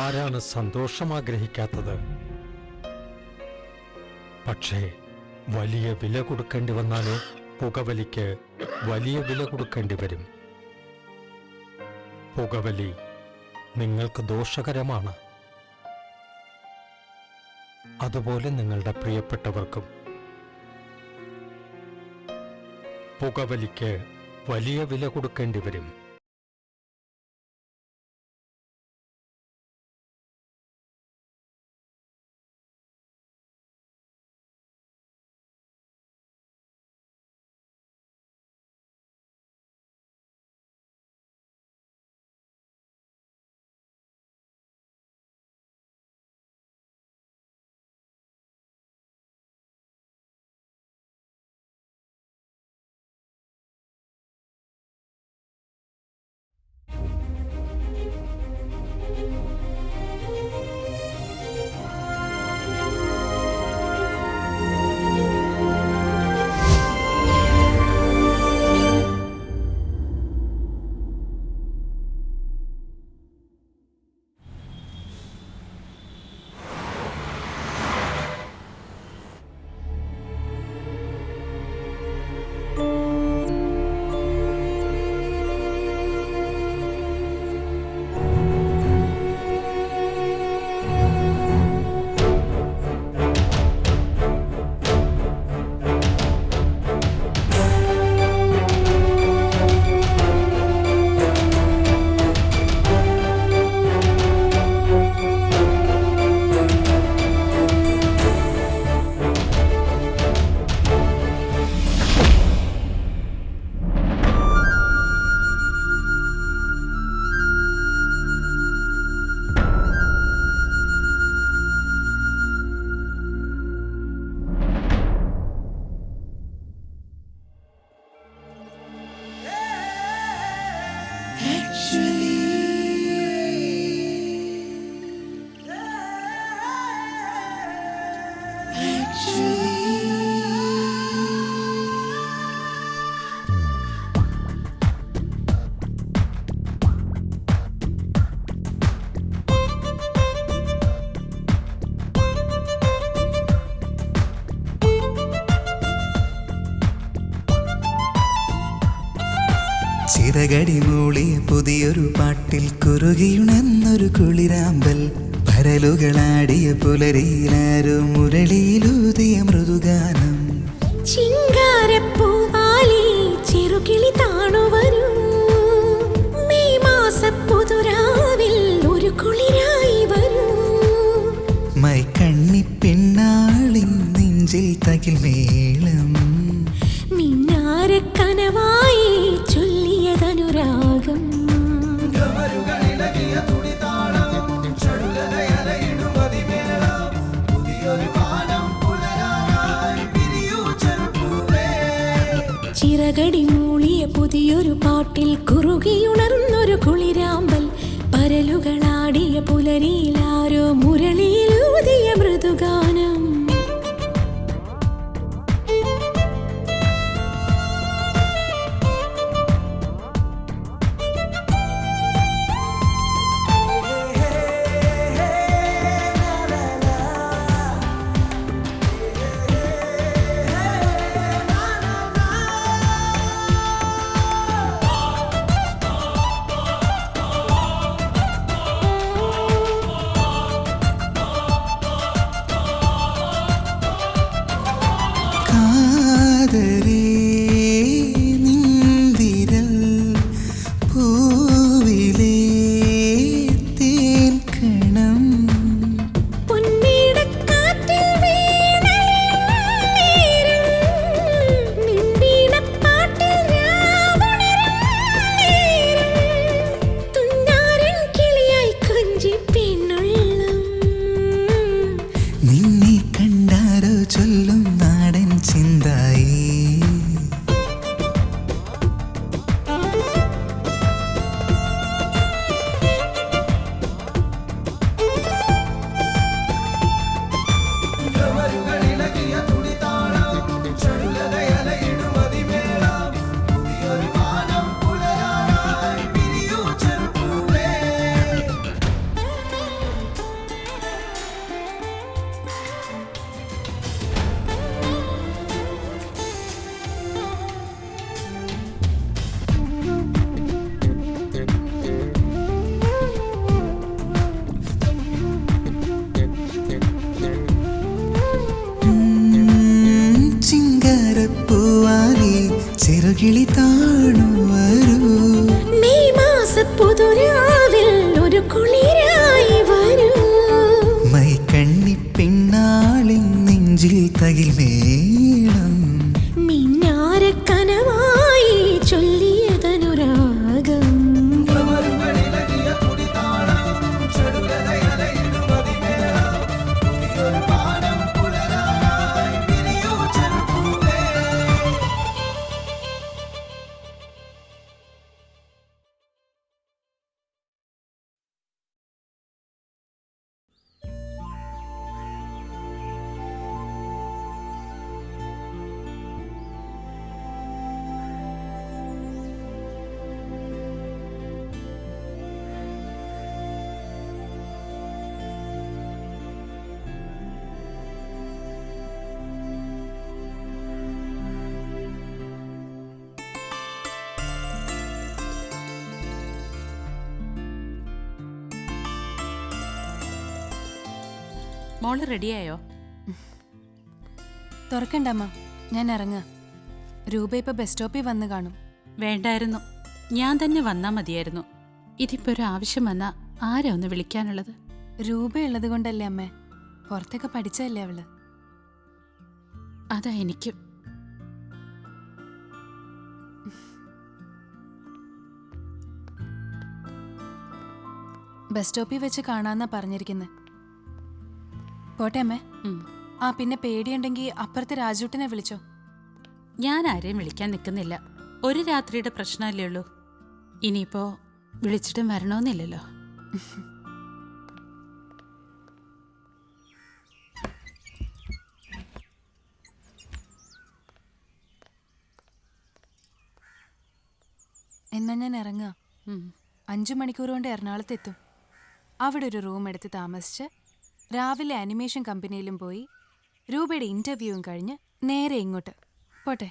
ആരാണ് സന്തോഷം ആഗ്രഹിക്കാത്തത്? പക്ഷേ വലിയ വില കൊടുക്കേണ്ടി വന്നാലോ? പുകവലിക്ക് വലിയ വില കൊടുക്കേണ്ടി വരും. പുകവലി നിങ്ങൾക്ക് ദോഷകരമാണ്. അതുപോലെ നിങ്ങളുടെ പ്രിയപ്പെട്ടവർക്കും. പുകവലിക്ക് വലിയ വില കൊടുക്കേണ്ടി വരും. ചിറകടി മൂളിയ പുതിയൊരു പാട്ടിൽ കുറുകിയുണന്നൊരു കുളിരാമ്പൽ പരലുകളാടിയ പുലരിയിലാരോ മുരളിയിലൂതിയ മൃദുഗാനം ചിങ്കാരപ്പൂവാലി ചെറുകിളി താണുവരൂ മെയ് മാസപ്പുതുരാവിൽ ഒരു കുളിരായി വരൂ മൈക്കണ്ണി പെണ്ണാളിൻ നെഞ്ചിൽ തകിൽ മേളം മിന്നാരക്കനവായി ചൊല്ലിയതനുരാഗം ചിറകടി മൂളിയ പുതിയൊരു പാട്ടിൽ കുറുകിയുണർന്നൊരു കുളിരാമ്പൽ പരലുകളാടിയ പുലരിയിലാരോ മുരളിയിലൂതിയ മൃദുഗാനം നിന്നെ കണ്ടാരോ ചൊല്ലും നാടൻ ചിന്തായി ചെറുകിളി താണു വരൂ. മെയ് മാസ പുതുരാവിൽ ഒരു കുളിരായി വരൂ. മൈ കണ്ണി പെണ്ണാളിൻ നെഞ്ചിൽ തകിൽ മേളം. മിന്നാര കനവായി ചൊല്ലിയതനുരാഗം. മോള് റെഡിയായോ? തുറക്കണ്ടമ്മ, ഞാൻ ഇറങ്ങാ. രൂപ ഇപ്പൊ ബസ് സ്റ്റോപ്പിൽ വന്ന് കാണും. വേണ്ടായിരുന്നു, ഞാൻ തന്നെ വന്നാ മതിയായിരുന്നു. ഇതിപ്പോ ഒരു ആവശ്യം വന്നാ ആരാ ഒന്ന് വിളിക്കാനുള്ളത്? രൂപ ഉള്ളത് കൊണ്ടല്ലേ അമ്മേ, പുറത്തൊക്കെ പഠിച്ചല്ലേ അവള്. അതാ എനിക്കും. ബസ് സ്റ്റോപ്പിൽ വെച്ച് കാണാന്നാ പറഞ്ഞിരിക്കുന്നത്. പോട്ടെ അമ്മേ. ആ പിന്നെ പേടിയുണ്ടെങ്കിൽ അപ്പുറത്തെ രാജൂട്ടിനെ വിളിച്ചോ. ഞാൻ ആരെയും വിളിക്കാൻ നിൽക്കുന്നില്ല. ഒരു രാത്രിയുടെ പ്രശ്നമല്ലേ ഉള്ളൂ. ഇനിയിപ്പോ വിളിച്ചിട്ടും വരണമെന്നില്ലല്ലോ. എന്നാ ഞാൻ ഇറങ്ങാ. 5 മണിക്കൂർ കൊണ്ട് എറണാകുളത്തെത്തും. അവിടെ ഒരു റൂം എടുത്ത് താമസിച്ച് രാവിലെ ആനിമേഷൻ കമ്പനിയിലും പോയി രൂപയുടെ ഇന്റർവ്യൂവും കഴിഞ്ഞ് നേരെ ഇങ്ങോട്ട് പോട്ടെ.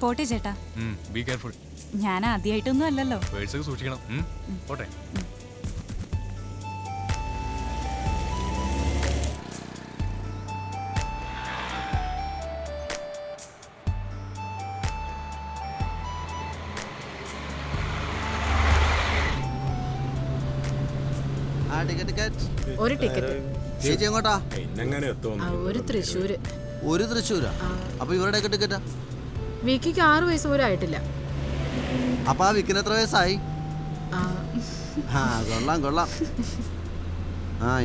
പോട്ടെ ചേട്ടാ. Be careful. ഞാൻ ആദ്യമായിട്ടൊന്നും അല്ലല്ലോ. പേഴ്സൊക്കെ സൂക്ഷിക്കണം. പോട്ടെ. ഒരു ടിക്കറ്റ്. ചേച്ചി എങ്ങോട്ടാ? ഒരു തൃശ്ശൂര്. ഒരു തൃശ്ശൂരാ? അപ്പൊ ഇവരുടെ ടിക്കറ്റാ? വിക്കിക്ക് 6 വയസ്സ് പോലും ആയിട്ടില്ല. അപ്പൊ ആ വിക്കിന് എത്ര വയസ്സായി? കൊള്ളാം കൊള്ളാം.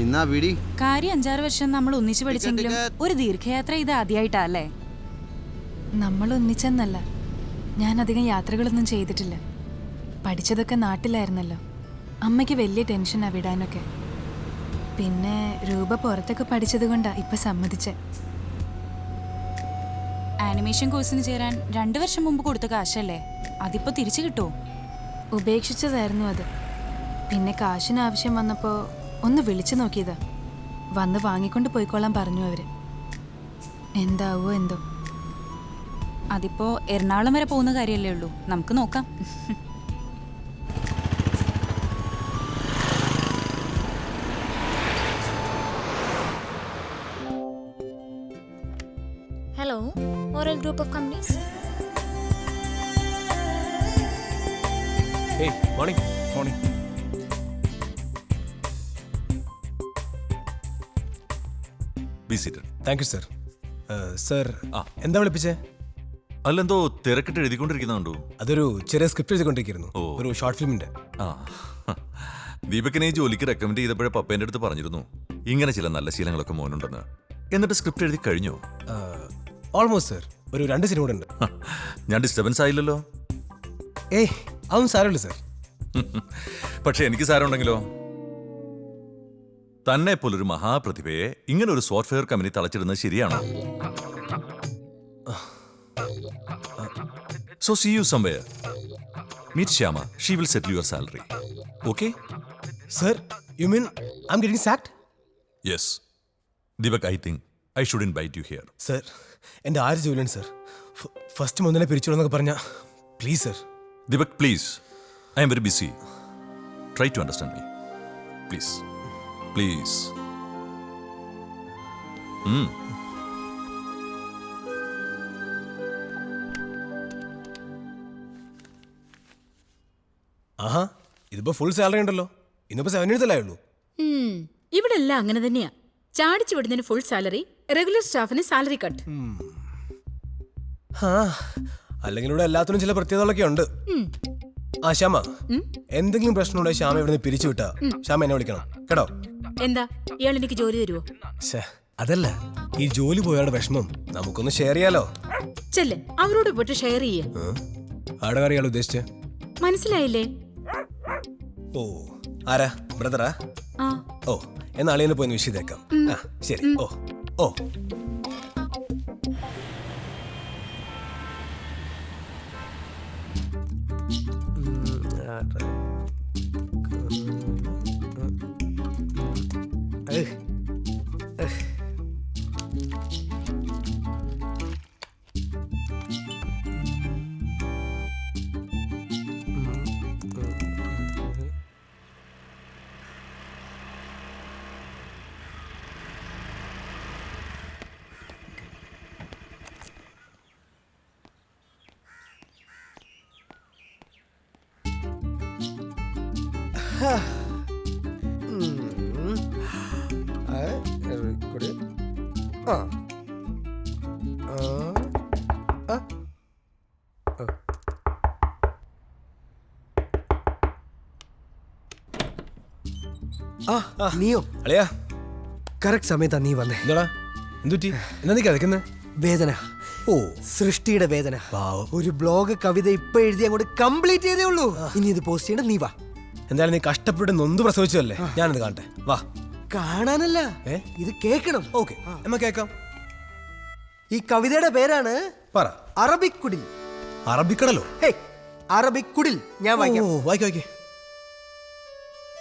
ഇന്നാ പിടി. കാര്യം 5-6 വർഷം നമ്മൾ ഒന്നിച്ചു പഠിച്ചെങ്കിലും ഒരു ദീർഘയാത്ര ഇത് ആദ്യമായിട്ടാ അല്ലേ? നമ്മൾ ഒന്നിച്ചെന്നല്ല, ഞാൻ അധികം യാത്രകളൊന്നും ചെയ്തിട്ടില്ല. പഠിച്ചതൊക്കെ നാട്ടിലായിരുന്നല്ലോ. അമ്മയ്ക്ക് വലിയ ടെൻഷനാ വിടാനൊക്കെ. പിന്നെ രൂപ പുറത്തൊക്കെ പഠിച്ചത് കൊണ്ടാ ഇപ്പൊ സമ്മതിച്ചേ. ആനിമേഷൻ കോഴ്സിന് ചേരാൻ 2 വർഷം മുമ്പ് കൊടുത്ത കാശല്ലേ, അതിപ്പോ തിരിച്ചു കിട്ടുമോ? ഉപേക്ഷിച്ചതായിരുന്നു അത്. പിന്നെ കാശിന് ആവശ്യം വന്നപ്പോ ഒന്ന് വിളിച്ചു നോക്കിയതാ. വന്ന് വാങ്ങിക്കൊണ്ട് പോയിക്കോളാൻ പറഞ്ഞു അവര്. എന്താവോ എന്തോ. അതിപ്പോ എറണാകുളം വരെ പോകുന്ന കാര്യമല്ലേ ഉള്ളൂ, നമുക്ക് നോക്കാം. Hello, Oral Group of Companies. Hey, morning. Morning. Be seated. Thank you sir. Sir എന്താ വിളിപ്പിച്ചേ? അല്ലെന്തോ തിരക്കിട്ട് എഴുതിക്കൊണ്ടിരിക്കുന്നുണ്ടോ? അതൊരു ചെറിയ സ്ക്രിപ്റ്റ് എഴുതിക്കൊണ്ടിരിക്കുന്നു, ഓ. ഒരു ഷോർട്ട് ഫിലിമിന്റെ. ആ ദീപകിനെ ഈ ജോലിക്ക് റെക്കമെൻഡ് ചെയ്തപ്പോഴേ പപ്പേൻ്റെ അടുത്ത് പറഞ്ഞിരുന്നു ഇങ്ങനെ ചില നല്ല ശീലങ്ങളൊക്കെ മോനുണ്ടെന്ന്. എന്നിട്ട് സ്ക്രിപ്റ്റ് എഴുതി കഴിഞ്ഞോ? Almost sir. ഒരു 2 സിനിമ കൂടെ ഉണ്ട്. ഞാൻ ഡിസ്റ്റർബൻസ് ആയില്ലല്ലോ? ഏയ് അതൊന്നും സാരമില്ല സർ. പക്ഷെ എനിക്ക് സാരമുണ്ടെങ്കിലോ? തന്നെ പോലൊരു മഹാപ്രതിഭയെ ഇങ്ങനെ ഒരു സോഫ്റ്റ്വെയർ കമ്പനി തളച്ചിടുന്നത് ശരിയാണോ? So see you somewhere. Meet Shyama. She will settle your salary. Okay? Sir, you mean I'm getting sacked? Yes. Deepak, I think I should invite you here. Sir, എൻ്റെ ആര് ജോലിയാണ് സർ. ഫസ്റ്റ് മുന്നേ പിരിച്ചോളെന്നൊക്കെ പറഞ്ഞ please sir. Deepak, please. I am very busy. Try to understand me. Please. Please. ആഹാ, ഇതിപ്പോ full salary ഉണ്ടല്ലോ. ഇന്നിപ്പോ 7 ഉള്ളൂ. ഇവിടെ എല്ലാം അങ്ങനെ തന്നെയാ. ചാടിച്ചു വിടുന്നതിന് ഫുൾ സാലറി, റെഗുലർ സ്റ്റാഫിന് സാലറി കട്ട്. അല്ലെങ്കിൽ ഇവിടെ എല്ലാത്തിനും ചില പ്രത്യേകതകളൊക്കെ ഉണ്ട്. ആ ശ്യാമ, എന്തെങ്കിലും പ്രശ്നമുണ്ടെങ്കിൽ ശ്യാമ ഇവിടെ നിന്ന് പിരിച്ചു വിട്ടാ ശ്യാമ എന്നെ വിളിക്കണം കേട്ടോ. എന്താ ഇയാൾ എനിക്ക് ജോലി തരുവോ? അതല്ല, ഈ ജോലി പോയാളുടെ വിഷമം നമുക്കൊന്ന് ഷെയർ ചെയ്യാലോ. ചെല്ലെ അവരോട് പോയിട്ട് ഷെയർ ചെയ്യേ. ആടെ അറിയാൾ ഉദ്ദേശിച്ചേ? മനസ്സിലായില്ലേ? ഓ, ആരാ? ബ്രദറാ? ഓ, എന്നാ അളിയനെ പോയി വിഷ് ചെയ്തേക്കാം. ശരി. ഓ ഓ നീയോ? അളിയാ, കറക്റ്റ് സമയത്താ നീ വന്നേ. എന്താടാ എന്തുറ്റി? എന്താ നീ കിടക്കുന്നത്? വേദന. ഓ, സൃഷ്ടിയുടെ വേദന. ഒരു ബ്ലോഗ് കവിത ഇപ്പൊ എഴുതി അങ്ങോട്ട് കംപ്ലീറ്റ് ചെയ്തേ ഉള്ളൂ. ഇനി ഇത് പോസ്റ്റ് ചെയ്യണ്ട, നീ വാ. എന്തായാലും നീ കഷ്ടപ്പെട്ട് നൊന്ത് പ്രസവിച്ചതല്ലേ, ഞാനത് കാണട്ടെ. വാ. കാണാനല്ല, ഇത് കേൾക്കണം. ഓക്കെ, എന്നാ കേക്കാം. ഈ കവിതയുടെ പേരാണ് പറ. അറബിക് കുടിൽ. അറബിക്കടലോ? അറബിക് കുടിൽ. ഞാൻ വായിക്കാം. വായിക്കേ.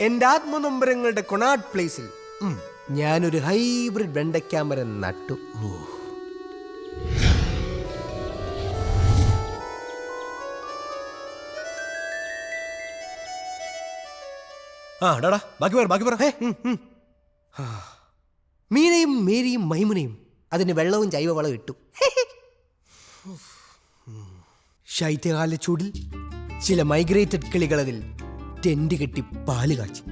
എന്റെ ആത്മനൊമ്പരങ്ങളുടെ കൊണാട്ട് പ്ലേസിൽ ഞാനൊരു ഹൈബ്രിഡ് വെണ്ടയ്ക്കാമരം നട്ടു. ബാക്കി പറ. മീനയും മേരിയും മൈമുനയും അതിന് വെള്ളവും ജൈവവളവും ഇട്ടു. ശൈത്യകാല ചൂടിൽ ചില മൈഗ്രേറ്റഡ് കിളികൾ അതിൽ ടെന്റ് കെട്ടി പാല് കാച്ചി.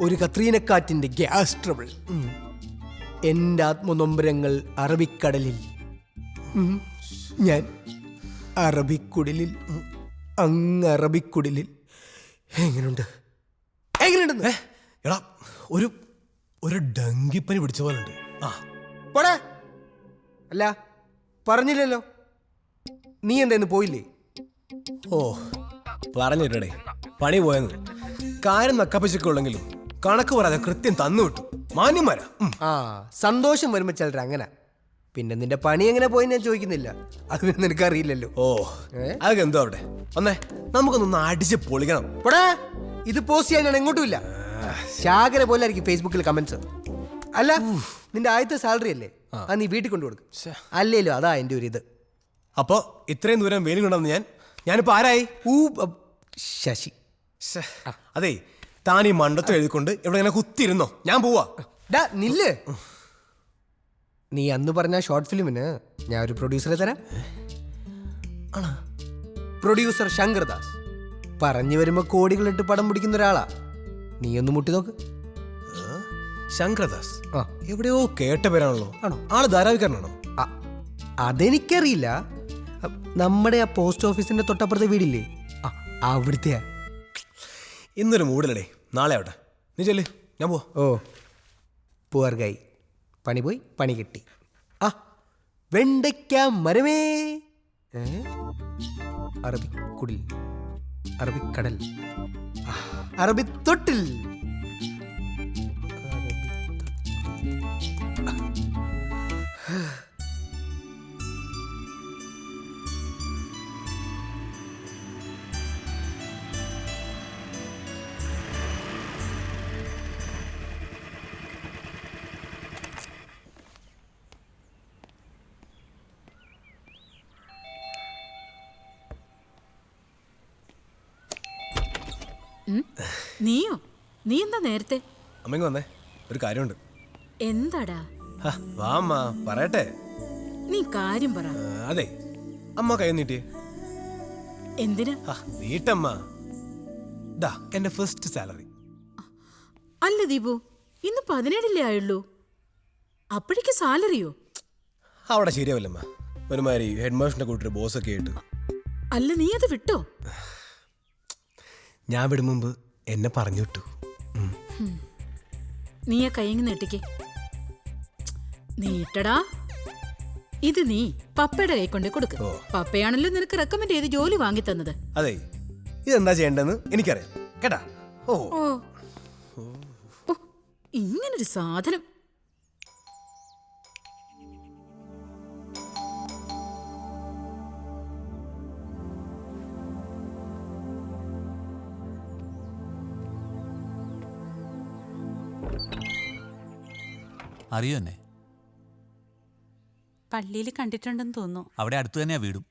ഒരു കത്രീനക്കാറ്റിന്റെ ഗ്യാസ് ട്രബിൾ. എൻ്റെ ആത്മനൊമ്പരങ്ങൾ അറബിക്കടലിൽ. ഞാൻ അറബിക്കുടലിൽ, അങ്ങ് അറബിക്കുടലിൽ. എങ്ങനെയുണ്ട്? എടാ, ഒരു ഡങ്കിപ്പനി പിടിച്ച പോലെ ഉണ്ട്. പോടാ. അല്ല, പറഞ്ഞില്ലല്ലോ. നീ എന്താ പോയില്ലേ? ഓ, പറഞ്ഞിട്ടേ പണി പോയെന്ന്. കാര്യം നക്കപ്പച്ചൊക്കെ ഉള്ളെങ്കിലും കണക്ക് പറയാതെ കൃത്യം തന്നു വിട്ടു. മാന്യന്മാരാ. സന്തോഷം വരുമ്പോ ചിലർ അങ്ങനെ. പിന്നെ നിന്റെ പണി എങ്ങനെ പോയി ഞാൻ ചോദിക്കുന്നില്ല, അത് നിനക്ക് അറിയില്ലല്ലോ. ഓ, അതൊക്കെ എന്തോ അവിടെ. ഒന്നേ നമുക്കൊന്നൊന്ന് അടിച്ച് പൊളിക്കണം. പോടാ. ഇത് പോസ്റ്റ് ചെയ്യാൻ ഞാൻ എങ്ങോട്ടും ഇല്ല. ശാകര പോലെ ആയിരിക്കും ഫേസ്ബുക്കിൽ കമന്റ്സ്. അല്ല, നിന്റെ ആദ്യത്തെ സാലറി അല്ലേ, അത് നീ വീട്ടിൽ കൊണ്ടുകൊടുക്കും. അല്ലേലോ, അതാ എൻ്റെ ഒരു ഇത്. അപ്പോ ഇത്രയും ദൂരം വെയിലും കൊണ്ടുവന്ന് ഞാനിപ്പോ ആരായി? ശശി. അതെ, താൻ ഈ മണ്ടത്ത് എഴുതിക്കൊണ്ട് ഇവിടെ ഇങ്ങനെ കുത്തിയിരുന്നോ? ഞാൻ പോവാ. നില്ല്. നീ അന്ന് പറഞ്ഞ ഷോർട്ട് ഫിലിമിന് ഞാൻ ഒരു പ്രൊഡ്യൂസറെ തരാം. പ്രൊഡ്യൂസർ ശങ്കർദാസ്. പറഞ്ഞു വരുമ്പോ കോടികളിട്ട് പടം പിടിക്കുന്ന ഒരാളാ. നീ ഒന്ന് മുട്ടി നോക്ക്. ശങ്കരദാസ് ആ. എവിടെയോ കേട്ട പേരാണല്ലോ. ആണോ? ആള് ധാരാവിക്കാരനാണോ? അതെനിക്കറിയില്ല. നമ്മുടെ ആ പോസ്റ്റ് ഓഫീസിന്റെ തൊട്ടപ്പുറത്തെ വീടില്ലേ, അവിടുത്തെ. ഇന്നൊരു മൂടിലടേ, നാളെ ആവട്ടെ. നീ ചെല്ല്, ഞാൻ പോവാ. ഓ പൂവർഗായി, പണി പോയി പണി കിട്ടി. ആ വെണ്ടയ്ക്ക മരമേ, അറബിക്കുടിൽ, അറബിക്കടൽ, അറബിത്തൊട്ടിൽ. നീയോ? നീ എന്താ നേരത്തെ? അമ്മങ്ങ് വന്നേ, ഒരു കാര്യമുണ്ട്. എന്താടാ? വാ അമ്മ, പറയട്ടെ. നീ കാര്യം പറ. അതെ, അമ്മ കൈ നീട്ടിയേ. എന്തിനാ? നീട്ടമ്മ. ദാ എന്റെ ഫസ്റ്റ് സാലറി. അല്ല ദീപു, ഇന്ന് 17 ആയുള്ളൂ, അപ്പോഴേക്ക് സാലറിയോ? അവിടെ ശരിയാവില്ലമ്മ, ഒരുമാതിരി ഹെഡ് മാസ്റ്ററിന്റെ കൂട്ടൊരു ബോസൊക്കെ ആയിട്ട്. അല്ല, നീ അത് വിട്ടോ? ഞാൻ വിടും മുമ്പ് എന്നെ പറഞ്ഞു വിട്ടു. നീ ആ കൈങ്ങ് നീട്ടിക്കേ. നീട്ടടാ. ഇത് നീ പപ്പയുടെ കൈ കൊണ്ട് കൊടുക്ക. പപ്പയാണല്ലോ നിനക്ക് റെക്കമെൻഡ് ചെയ്ത് ജോലി വാങ്ങി തന്നത്. അതെ, ഇതെന്താ ചെയ്യേണ്ടെന്ന് എനിക്കറിയാം കേട്ടാ. ഓ ഓ, ഇങ്ങനൊരു സാധനം. അറിയോ എന്നെ? പള്ളിയിൽ കണ്ടിട്ടുണ്ടെന്ന് തോന്നുന്നു. അവിടെ അടുത്ത് തന്നെയാ വീടും.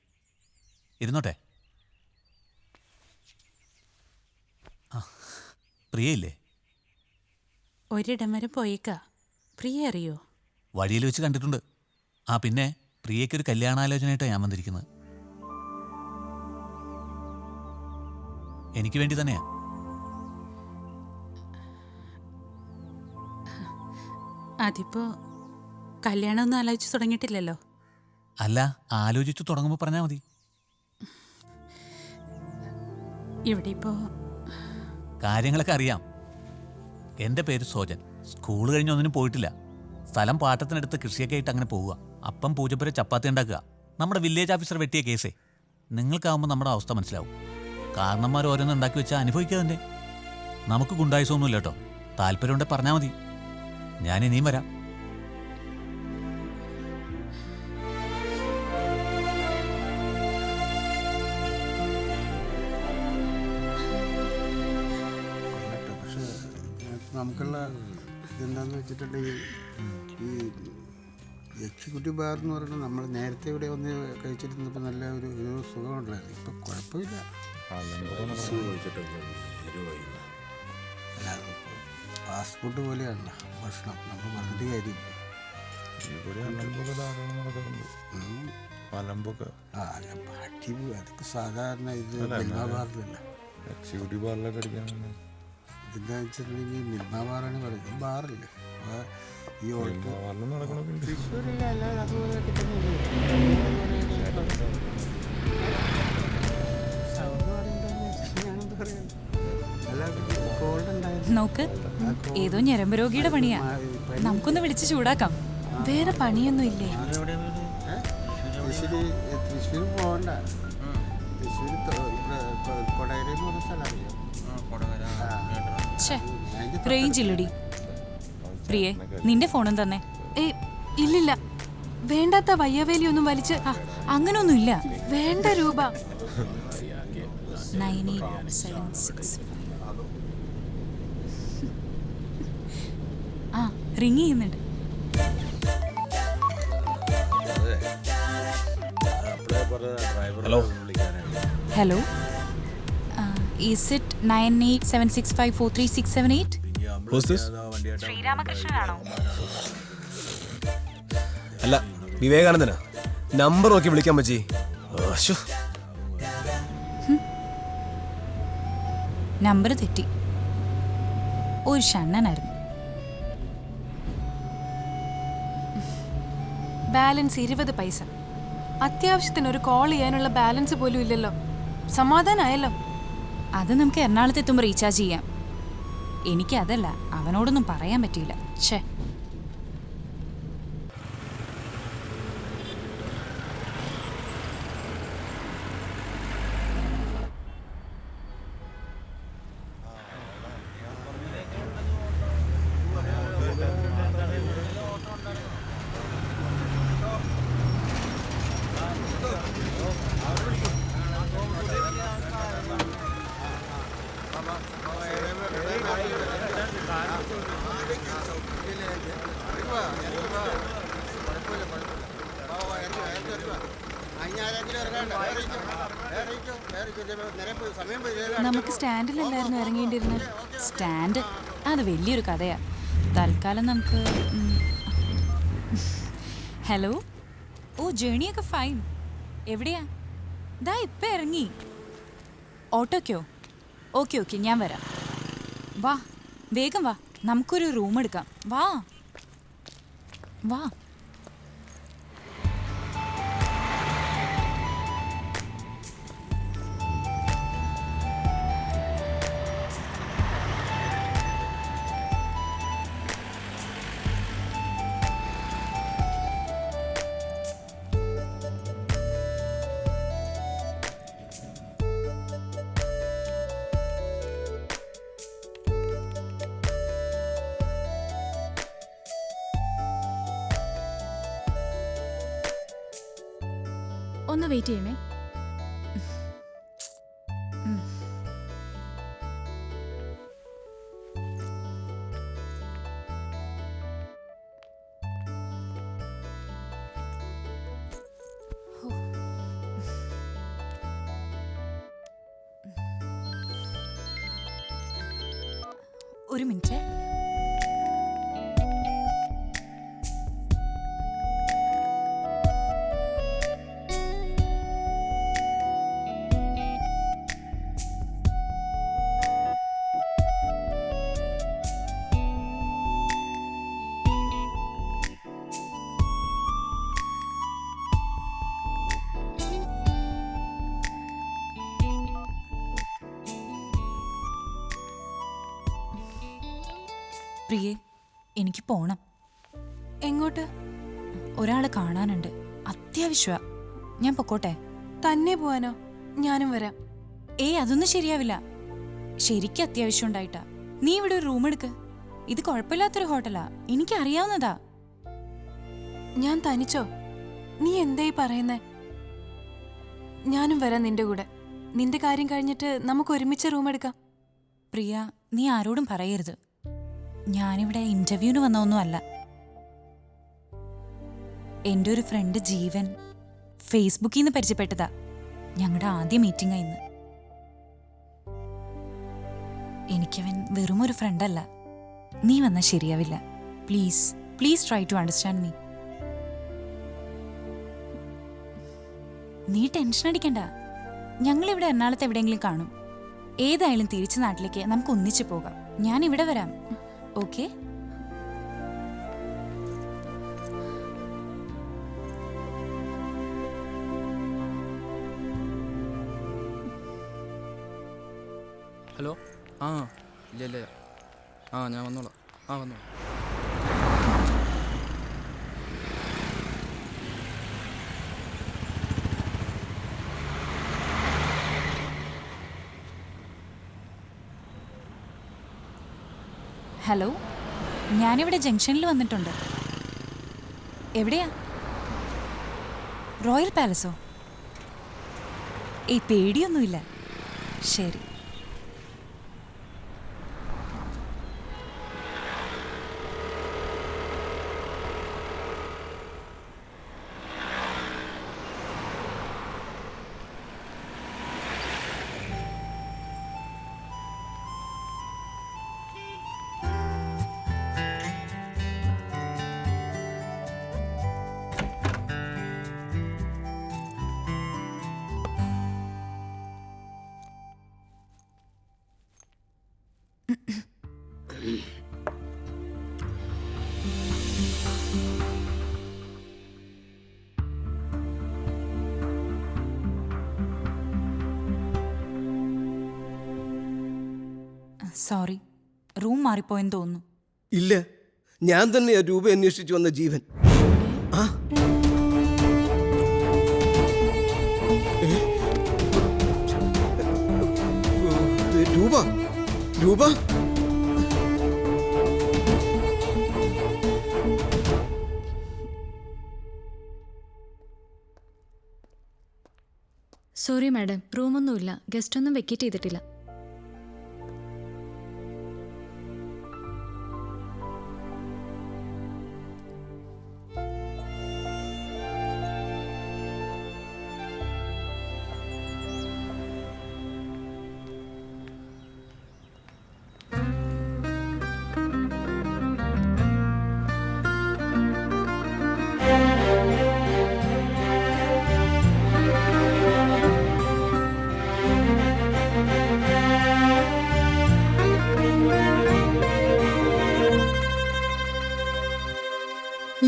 ഇരുന്നോട്ടെ. പ്രിയയില്ലേ? ഒരിടം വരെ പോയേക്കാ. പ്രിയ അറിയോ? വഴിയിൽ വെച്ച് കണ്ടിട്ടുണ്ട്. പിന്നെ പ്രിയയ്ക്കൊരു കല്യാണാലോചനയായിട്ടാണ് ഞാൻ വന്നിരിക്കുന്നത്. എനിക്ക് വേണ്ടി തന്നെയാ. അതിപ്പോ കല്യാണമൊന്നും ആലോചിച്ച് തുടങ്ങിയിട്ടില്ലല്ലോ. അല്ല, ആലോചിച്ചു തുടങ്ങുമ്പോൾ പറഞ്ഞാൽ മതി. ഇവിടെ ഇപ്പോ കാര്യങ്ങളൊക്കെ അറിയാം. എൻ്റെ പേര് സോജൻ. സ്കൂൾ കഴിഞ്ഞൊന്നിനും പോയിട്ടില്ല. സ്ഥലം പാട്ടത്തിനടുത്ത് കൃഷിയൊക്കെ ആയിട്ട് അങ്ങനെ പോവുക. അപ്പം പൂജപ്പുര ചപ്പാത്തി ഉണ്ടാക്കുക. നമ്മുടെ വില്ലേജ് ഓഫീസർ വെട്ടിയ കേസേ. നിങ്ങൾക്കാവുമ്പോൾ നമ്മുടെ അവസ്ഥ മനസ്സിലാവും. കാരണന്മാർ ഓരോന്ന് ഉണ്ടാക്കി വെച്ചാൽ അനുഭവിക്കുക തന്നെ. നമുക്ക് ഗുണ്ടായുസൊന്നുമില്ല കേട്ടോ. താല്പര്യമുണ്ടെ പറഞ്ഞാൽ മതി, ഞാൻ ഇനിയും വരാം. നമുക്കുള്ള ഇതെന്താണെന്ന് വെച്ചിട്ടുണ്ടെങ്കിൽ ഈ എക്സിക്യൂട്ടീവ് ബാർ എന്ന് പറയുന്നത് നമ്മൾ നേരത്തെ ഇവിടെ വന്ന് കഴിച്ചിരുന്നപ്പോൾ നല്ല ഒരു സുഖമുണ്ടായിരുന്നു. ഇപ്പം കുഴപ്പമില്ല. ഫാസ്റ്റ് ഫുഡ് പോലെയല്ല ഭക്ഷണം, നമ്മൾ പറഞ്ഞിട്ട് കാര്യമില്ല. അതൊക്കെ സാധാരണ ഇത് മിൽമ ബാറിലല്ല. എക്സിക്യൂട്ടീവ് ബാറിലൊക്കെ അടിക്കാൻ എന്താ വെച്ചിട്ടുണ്ടെങ്കിൽ മിൽമ ബാറാണ് പറയുന്നത്, ബാറല്ലേ. ഈ തൃശ്ശൂരില്ല, അല്ലാതെ അതുപോലെയൊക്കെ നോക്ക്, ഏതോ ഞരമ്പ് രോഗിയുടെ പണിയാ. നമുക്കൊന്ന് വിളിച്ച് ചൂടാക്കാം. വേറെ പണിയൊന്നും ഇല്ലേ? തൃശ്ശൂർ പോകണ്ട. തൃശ്ശൂർ കൊടകര എന്ന് പറഞ്ഞ സ്ഥലം അറിയാം. റേഞ്ച് ഇല്ലടി. പ്രിയേ, നിന്റെ ഫോണും തന്നെ. ഇല്ലില്ല, വേണ്ടാത്ത വയ്യവേലിയൊന്നും വലിച്ച് അങ്ങനൊന്നുമില്ല. വേണ്ട രൂപ. 9876. റിങ് ചെയ്യുന്നുണ്ട്. Hello hello, is it 9876543678? ശ്രീരാമകൃഷ്ണനാണോ? അല്ല, വിവേകാനന്ദനാ. നമ്പർ നോക്കി വിളിക്കാൻ പറ്റി. നമ്പർ തെറ്റി. ഒരു ഷണ്ണനായിരുന്നു. ബാലൻസ് 20 പൈസ. അത്യാവശ്യത്തിന് ഒരു കോൾ ചെയ്യാനുള്ള ബാലൻസ് പോലും ഇല്ലല്ലോ. സമാധാനമായല്ലോ. അത് നമുക്ക് എറണാകുളത്ത് എത്തുമ്പോൾ റീചാർജ് ചെയ്യാം. എനിക്കതല്ല, അവനോടൊന്നും പറയാൻ പറ്റിയില്ല. ഛേ. നമുക്ക് സ്റ്റാൻഡിലല്ലായിരുന്നു ഇറങ്ങേണ്ടിയിരുന്നത്. സ്റ്റാൻഡ് അത് വലിയൊരു കഥയാ. തൽക്കാലം നമുക്ക് ഹലോ. ഓ, ജേണിയൊക്കെ ഫൈൻ. എവിടെയാ? ദാ ഇപ്പം ഇറങ്ങി. ഓട്ടോക്കോ? ഓക്കെ ഓക്കെ, ഞാൻ വരാം. വാ, വേഗം വാ, നമുക്കൊരു റൂം എടുക്കാം. വാ വാ. ഒന്ന് വെയിറ്റ് ചെയ്യണേ. ഒരു മിനിറ്റ്. പ്രിയേ, എനിക്ക് പോണം. എങ്ങോട്ട്? ഒരാളെ കാണാനുണ്ട്, അത്യാവശ്യമാ. ഞാൻ പൊക്കോട്ടെ? തന്നെ പോവാനോ? ഞാനും വരാം. ഏയ്, അതൊന്നും ശരിയാവില്ല. ശരിക്കും അത്യാവശ്യം ഉണ്ടായിട്ടാ. നീ ഇവിടെ ഒരു റൂം എടുക്ക്. ഇത് കുഴപ്പമില്ലാത്തൊരു ഹോട്ടലാ, എനിക്കറിയാവുന്നതാ. ഞാൻ തനിച്ചോ? നീ എന്തായി പറയുന്നേ? ഞാനും വരാം നിന്റെ കൂടെ. നിന്റെ കാര്യം കഴിഞ്ഞിട്ട് നമുക്ക് ഒരുമിച്ച് റൂം എടുക്കാം. പ്രിയ, നീ ആരോടും പറയരുത്. ഞാനിവിടെ ഇന്റർവ്യൂവിന് വന്നതൊന്നുമല്ല. എൻ്റെ ഒരു ഫ്രണ്ട് ജീവൻ ഫേസ്ബുക്കിൽ നിന്ന് പരിചയപ്പെട്ടതാ. ഞങ്ങളുടെ ആദ്യ മീറ്റിംഗാ ഇന്ന്. എനിക്കവൻ വെറും ഒരു ഫ്രണ്ടല്ല. നീ വന്നാൽ ശരിയാവില്ല. Please please try to understand me. നീ ടെൻഷൻ അടിക്കണ്ട. ഞങ്ങളിവിടെ എറണാകുളത്ത് എവിടെയെങ്കിലും കാണും. ഏതായാലും തിരിച്ചു നാട്ടിലേക്ക് നമുക്ക് ഒന്നിച്ചു പോകാം. ഞാൻ ഇവിടെ വരാം. ഓക്കെ? ഹലോ. ആ ഇല്ല ഇല്ല. ആ ഞാൻ വന്നോളാം. ആ വന്നോളാം. ഹലോ, ഞാനിവിടെ ജംഗ്ഷനിൽ വന്നിട്ടുണ്ട്. എവിടെയാ? Royal palazzo? ഏയ്, പേടിയൊന്നുമില്ല. ശരി. സോറി, റൂം മാറിപ്പോയെന്ന് തോന്നുന്നു. ഇല്ല, ഞാൻ തന്നെയാ രൂപ അന്വേഷിച്ചു വന്ന ജീവൻ. ആ രൂപ, രൂപ, സോറി മാഡം, റൂമൊന്നുമില്ല. ഗസ്റ്റ് ഒന്നും വെക്കേറ്റ് ചെയ്തിട്ടില്ല.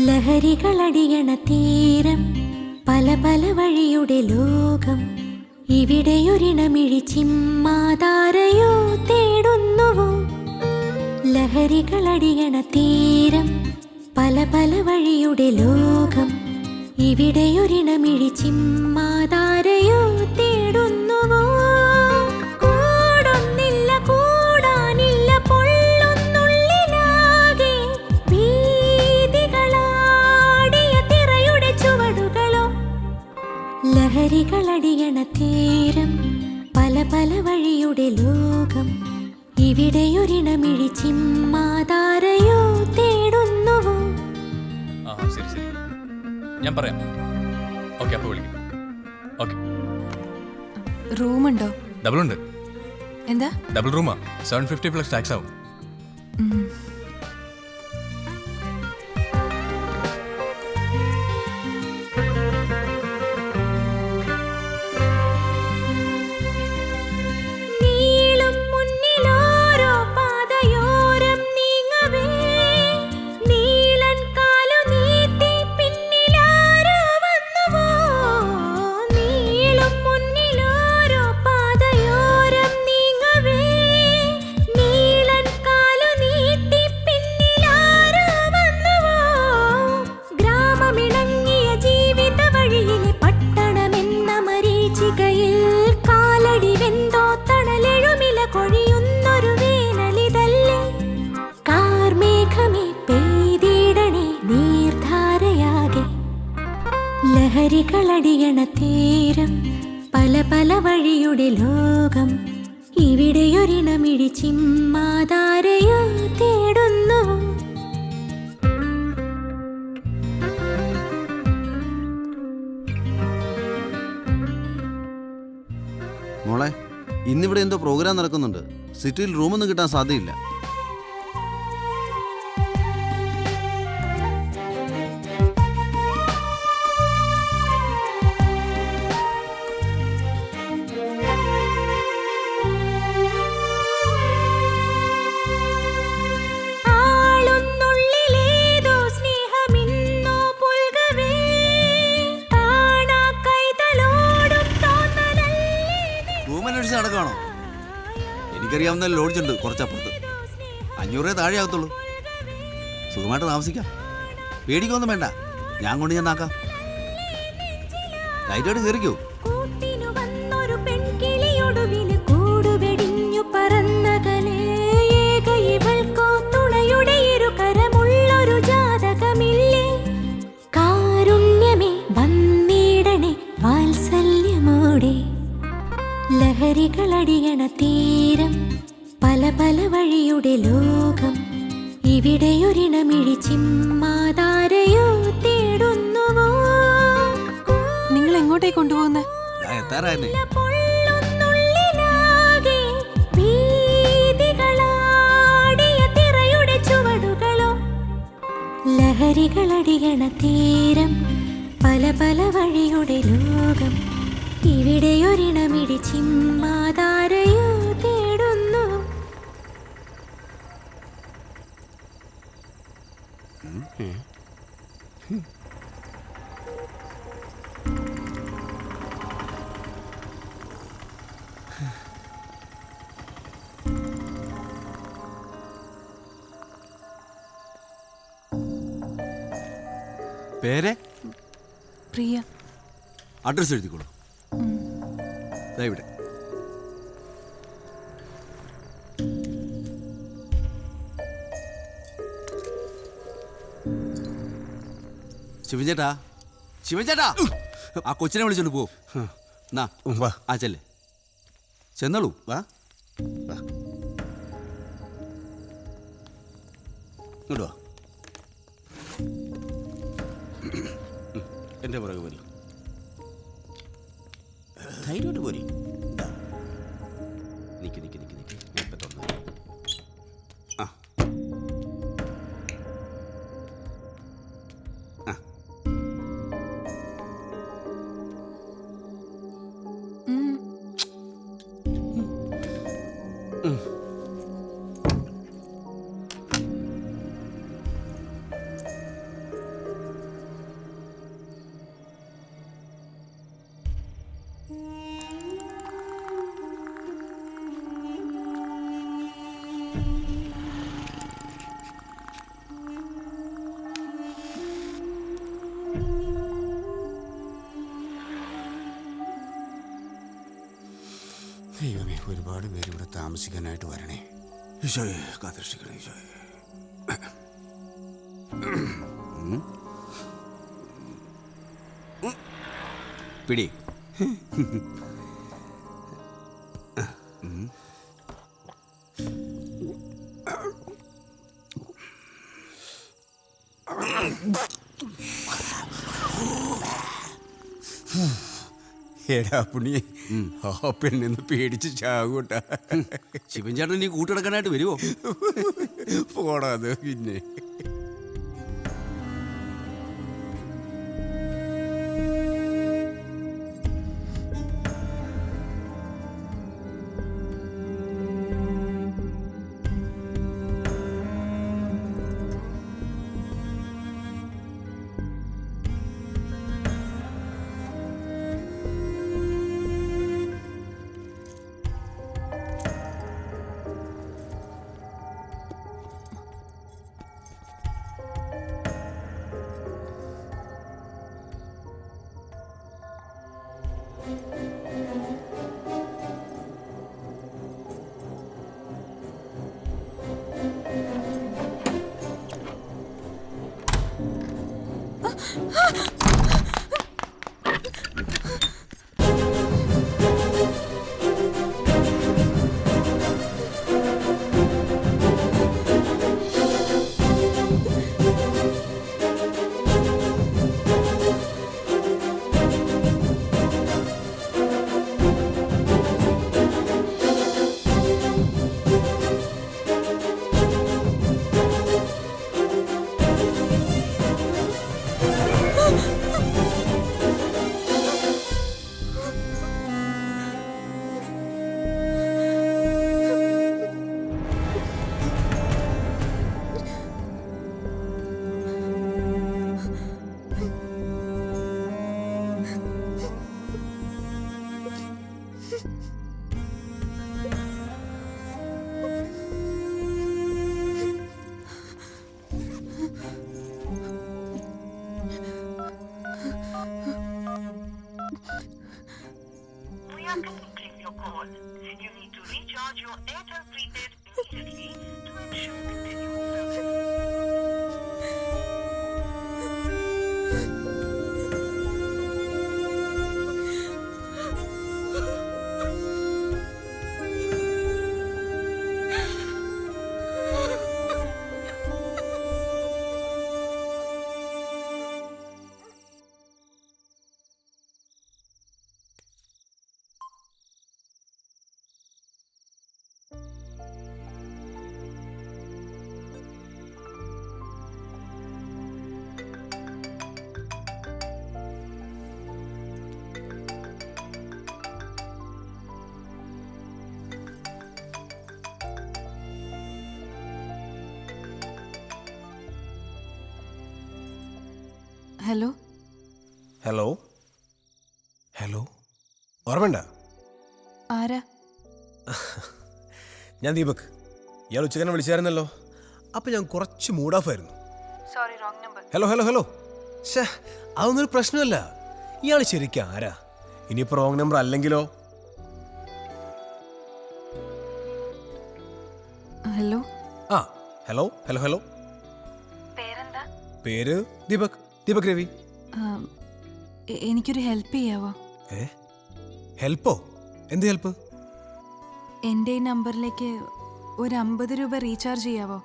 ലഹരികളടിയണ തീരം, പല പല വഴിയുടെ ലോകം. ഇവിടെയൊരിണമിഴി ചിമ്മാതാരയോ തേടുന്നുവോ? ലഹരികളടിയണ തീരം, പല പല വഴിയുടെ ലോകം. ഇവിടെയൊരിണമിഴി ചിമ്മാതാരയോ തേടുന്നുവോ? കൂടൊന്നില്ല, കൂടാനില്ല, പൊള്ളുന്നുള്ളിലാകെ ഭീതികളാടിയ തിറയുടെ ചുവടുകളോ? ലഹരികളടിയണ തീരം, പല പല വഴിയുടെ ലോകം. ഇവിടെയൊരിണമിഴി ചിമ്മാതാരയോ തേടുന്നുവോ? ശരി ശരി, ഞാൻ പറയാം. ഓക്കെ, അപ്പോൾ വിളിക്കും. ഓക്കെ. റൂമുണ്ടോ? ഡബിൾ ഉണ്ട്. എന്താ? ഡബിൾ റൂമാ. 750 പ്ലസ് ടാക്സ് ആവും. ലഹരികളടിയണ തീരം, പല പല വഴിയുടെ ലോകം. ഇവിടെയൊരിണമിഴി ചിമ്മാതാരയോ തേടുന്നു. മോളെ, ഇന്നിവിടെ എന്തോ പ്രോഗ്രാം നടക്കുന്നുണ്ട്. സിറ്റിയിൽ റൂമൊന്നും കിട്ടാൻ സാധ്യയില്ല. നടക്കാണോ? എനിക്കറിയാവുന്ന ലോഡ്ജ് ഉണ്ട് കുറച്ചപ്പുറത്ത്. 500 താഴെ ആകത്തുള്ളൂ. സുഖമായിട്ട് താമസിക്കാം. പേടിക്കൊന്നും വേണ്ട, ഞാൻ കൊണ്ട് ഞാൻ നാക്കാം. ലൈറ്റായിട്ട് കയറിക്കോ. ലഹരികളടിയണ തീരം, പല പല വഴിയുടെ ലോകം. ഇവിടെയൊരിണമിഴി ചിമ്മാതാരയോ തേടുന്നുവോ? നിങ്ങൾ എങ്ങോട്ടേ കൊണ്ടുപോകുന്നേ? പൊള്ളുന്നുള്ളിലാകെ ഭീതികളാടിയ തിറയുടെ ചുവടുകളോ? ലഹരികളടിയണ തീരം, പല പല വഴിയുടെ ലോകം. ഇവിടെയൊരിണമിഴി ചിമ്മാതാരയോ തേടുന്നു. പേര്? പ്രിയ. അഡ്രസ് എഴുതിക്കോളൂ. ദാ ഇവിടെ. ശിവൻചേട്ടാ, ശിവൻചേട്ടാ, ആ കൊച്ചിനെ വിളിച്ചോണ്ട് പോ. ആ ചെല്ലേ, ചെന്നോളൂ. വാ ഇങ്ങോട്ട് വാ. എൻ്റെ പുറകെ വരും. ധൈര്യമായിട്ട് പോരി. നിക്ക് നിക്ക് നിക്ക് നിക്ക്. ഇപ്പം തുറന്നു. ആ ദൈവമേ, ഒരുപാട് പേര് ഇവിടെ താമസിക്കാനായിട്ട് വരണേ. ഈശോയെ കാത്തിരക്ഷിക്കണേ. ഈശോയെ പിടി. എടാ പുണ്യെ, ആ പെണ്ണെന്ന് പേടിച്ച് ചാകൂട്ടാ. ശിവൻചേട്ടൻ നീ കൂട്ടിടക്കാനായിട്ട് വരുമോ? പോടാത്. പിന്നെ ഹലോ. Hello hello, ഓർമ്മണ്ട? ആരാ? ഞാൻ ദീപക്. ഇയാൾ ഉച്ചക്കനെ വിളിച്ചായിരുന്നല്ലോ. അപ്പം ഞാൻ കുറച്ച് മൂഡ് ഓഫ് ആയിരുന്നു. Sorry, wrong number. Hello hello hello, ശ്ശേ, അതൊന്നും ഒരു പ്രശ്നമല്ല. ഇയാൾ ശരിക്കും ആരാ? ഇനിയിപ്പോ റോങ് നമ്പർ അല്ലെങ്കിലോ? ഹലോ. ആ ഹലോ ഹലോ ഹലോ. പേരെന്താ? പേര് ദീപക്. ദീപക് രവി. എനിക്കൊരു ഹെൽപ്പ് ചെയ്യാവോ? ഹെൽപ്പോ? എന്ത് ഹെൽപ്പ്? എൻ്റെ ഈ നമ്പറിലേക്ക് ഒരു 50 രൂപ റീചാർജ് ചെയ്യാവോ?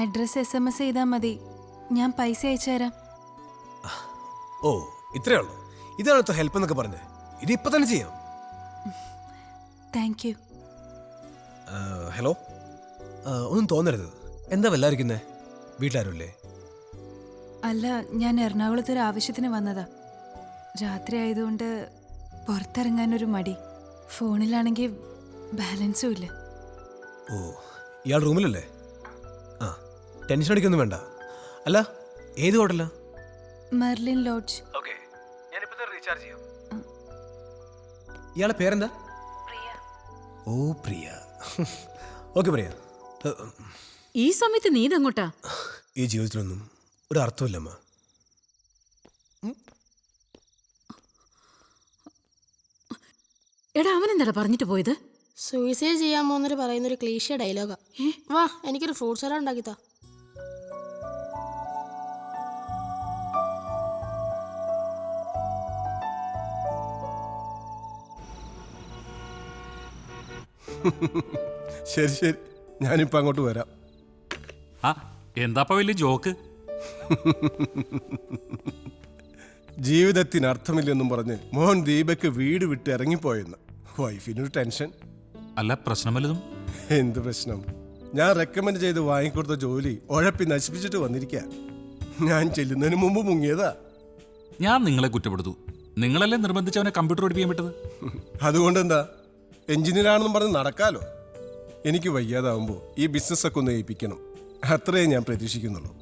അഡ്രസ് SMS ചെയ്താൽ മതി, ഞാൻ പൈസ അയച്ചു തരാം. ഓ ഇത്രേ ഉള്ളൂ. ഇതാണ് ഹെൽപ്പ് എന്നൊക്കെ പറഞ്ഞത്. ഇത് ഇപ്പൊ തന്നെ ചെയ്യാം. Thank you. ഹലോ. ഒന്നും തോന്നരുത്. എന്താ വല്ലായിരിക്കുന്നേ? വീട്ടിലാരുമില്ലേ? അല്ല, ഞാൻ എറണാകുളത്ത് ഒരു ആവശ്യത്തിന് വന്നതാ. രാത്രി ആയതുകൊണ്ട് പുറത്തിറങ്ങാനൊരു മടി. ഫോണിലാണെങ്കിൽ ബാലൻസും ഇല്ല. ഓ ഇയാൾ റൂമിലല്ലേ? ആ ടെൻഷൻ അടിക്കൊന്നും വേണ്ട. അല്ല ഏത് ഹോട്ടലാ? Merlin lodge. ഓക്കേ, ഞാൻ ഇപ്പോ തന്നെ റീചാർജ് ചെയ്യാം. ഇയാളുടെ പേരെന്താ? പ്രിയ. ഓ പ്രിയ. ഓക്കെ പ്രിയ. ഈ സമയത്ത് നീ ഇതെങ്ങോട്ടാ? ഈ ജീവിതത്തിലൊന്നും ഒരു അർത്ഥമില്ലമ്മ. എടാ, അവനെന്താടാ പറഞ്ഞിട്ട് പോയത്? സൂയിസൈഡ് ചെയ്യാൻ പോകുന്നൊരു പറയുന്നൊരു ക്ലീശ ഡയലോഗാ. വാ, എനിക്കൊരു ഫ്രൂട്ട് സലാഡ് ഉണ്ടാക്കിത്താ. ശരി ശരി, ഞാനിപ്പോൾ അങ്ങോട്ട് വരാം. ആ എന്താപ്പ വലിയ ജോക്ക്? ജീവിതത്തിന് അർത്ഥമില്ലെന്നും പറഞ്ഞ് മോഹൻ ദീപക്ക് വീട് വിട്ട് ഇറങ്ങിപ്പോയെന്ന്. വൈഫിനൊരു ടെൻഷൻ. അല്ല, പ്രശ്നം വല്ലതും? എന്ത് പ്രശ്നം? ഞാൻ റെക്കമെൻഡ് ചെയ്ത് വാങ്ങിക്കൊടുത്ത ജോലി ഉഴപ്പി നശിപ്പിച്ചിട്ട് വന്നിരിക്കുക. ഞാൻ ചെല്ലുന്നതിന് മുമ്പ് മുങ്ങിയതാ. ഞാൻ നിങ്ങളെ കുറ്റപ്പെടുത്തു. നിങ്ങളല്ലേ നിർബന്ധിച്ച് അവനെ കമ്പ്യൂട്ടർ പഠിപ്പിക്കാൻ വിട്ടത്? അതുകൊണ്ടെന്താ, എഞ്ചിനീയറാണെന്നും പറഞ്ഞ് നടക്കാലോ. എനിക്ക് വയ്യാതാവുമ്പോൾ ഈ ബിസിനസ്സൊക്കെ ഒന്ന് ഏൽപ്പിക്കണം, അത്രേ ഞാൻ പ്രതീക്ഷിക്കുന്നുള്ളൂ.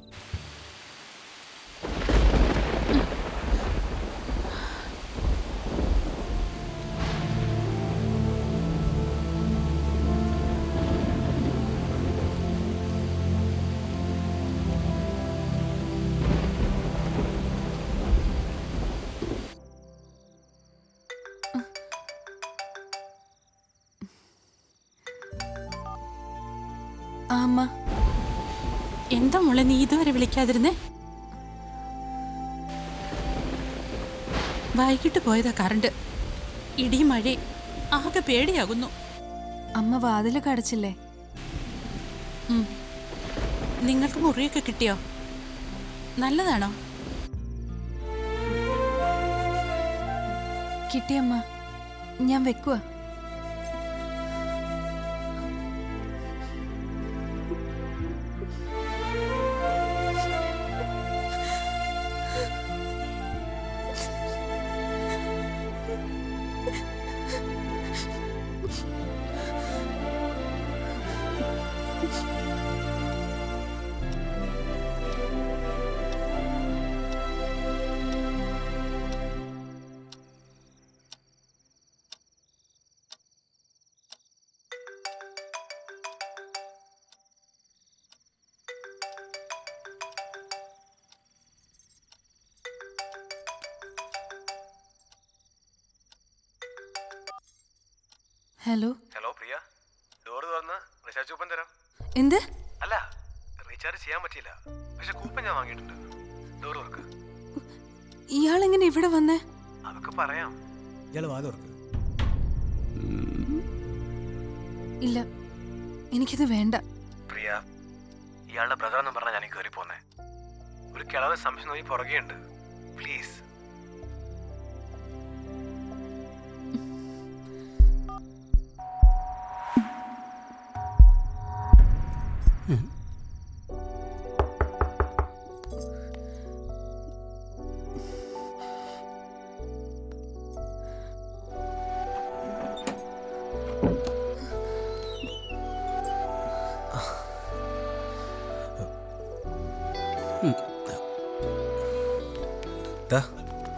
അമ്മ, എന്താ മോളെ നീ ഇതുവരെ വിളിക്കാതിരുന്നേ? വൈകിട്ട് പോയതാ കറണ്ട്. ഇടി മഴ, ആകെ പേടിയാകുന്നു. അമ്മ വാതിലൊക്കെ അടച്ചില്ലേ? നിങ്ങൾക്ക് മുറിയൊക്കെ കിട്ടിയോ? നല്ലതാണോ? കിട്ടിയമ്മ, ഞാൻ വെക്കുവാ. ഹലോ. ഹലോ പ്രിയ, ഡോർ തുറന്ന് റീചാർജ് കൂപ്പൺ തരാം. എന്ത്? അല്ല, റീചാർജ് ചെയ്യാൻ പറ്റില്ല, പക്ഷെ കൂപ്പൺ ഞാൻ വാങ്ങിയിട്ടുണ്ട്. ഡോർ തുറക്ക്. ഇയാളെങ്ങനെ ഇവിടെ വന്നേ? അതൊക്കെ പറയാം. ഇയാൾ വാ തുറക്ക്. ഇല്ല, എനിക്കിത് വേണ്ട. പ്രിയ, ഇയാളുടെ ബ്രദർ എന്ന് പറഞ്ഞാൽ ഞാൻ കയറി പോന്നേ. ഒരു കിളവ് സംശയം നോക്കി പുറകെയുണ്ട്. പ്ലീസ്.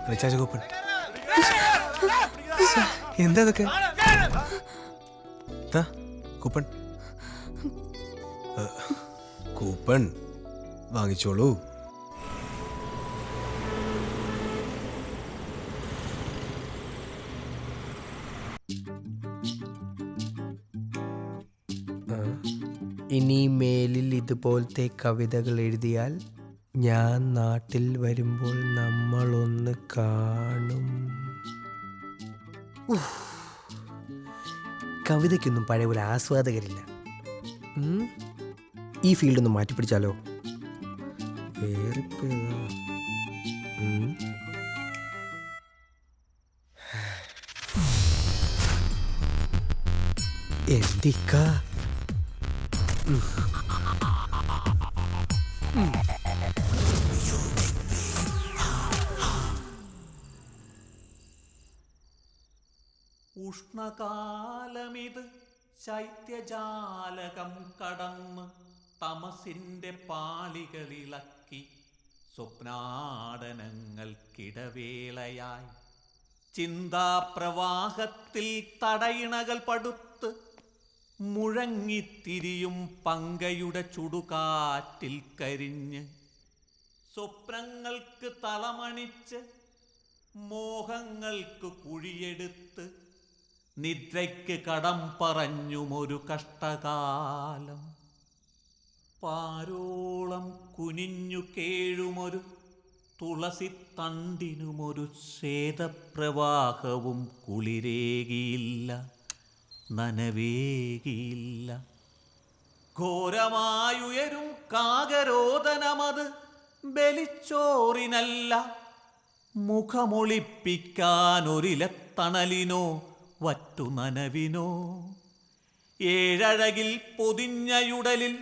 Recharge coupon. എന്താ ഇതൊക്കെ? കൂപ്പൺ കൂപ്പൺ വാങ്ങിച്ചോളൂ. ഇനി മേലിൽ ഇതുപോലത്തെ കവിതകൾ എഴുതിയാൽ ഞാൻ നാട്ടിൽ വരുമ്പോൾ നമ്മളൊന്ന് കാണും. ഉഫ്. കവിതയ്ക്കൊന്നും പഴയ പോലെ ആസ്വാദകരില്ല. ഈ ഫീൽഡൊന്ന് മാറ്റിപ്പിടിച്ചാലോ? വേറെ എന്തിക്ക ഉഷ്ണകാലമിത് ശൈത്യജാലകം കടന്ന് തമസിന്റെ പാളികളിളക്കി സ്വപ്നാടനങ്ങൾക്കിടവേളയായി ചിന്താപ്രവാഹത്തിൽ തടയിണകൾ പടുത്ത് മുഴങ്ങിത്തിരിയും പങ്കയുടെ ചുടുകാറ്റിൽ കരിഞ്ഞ് സ്വപ്നങ്ങൾക്ക് തളമണിച്ച് മോഹങ്ങൾക്ക് കുഴിയെടുത്ത് നിദ്രയ്ക്ക് കടം പറഞ്ഞുമൊരു കഷ്ടകാലം പാരോളം കുനിഞ്ഞു കേഴുമൊരു തുളസിത്തണ്ടിനുമൊരു ശ്വേതപ്രവാഹവും കുളിരേകിയില്ല, നനവേകിയില്ല. ഘോരമായുയരും കാകരോദനമത് ബലിച്ചോറിനല്ല, മുഖമൊളിപ്പിക്കാനൊരിലത്തണലിനോ വറ്റു നനവിനോ. ഏഴഴകിൽ പൊതിഞ്ഞയുടലിൽ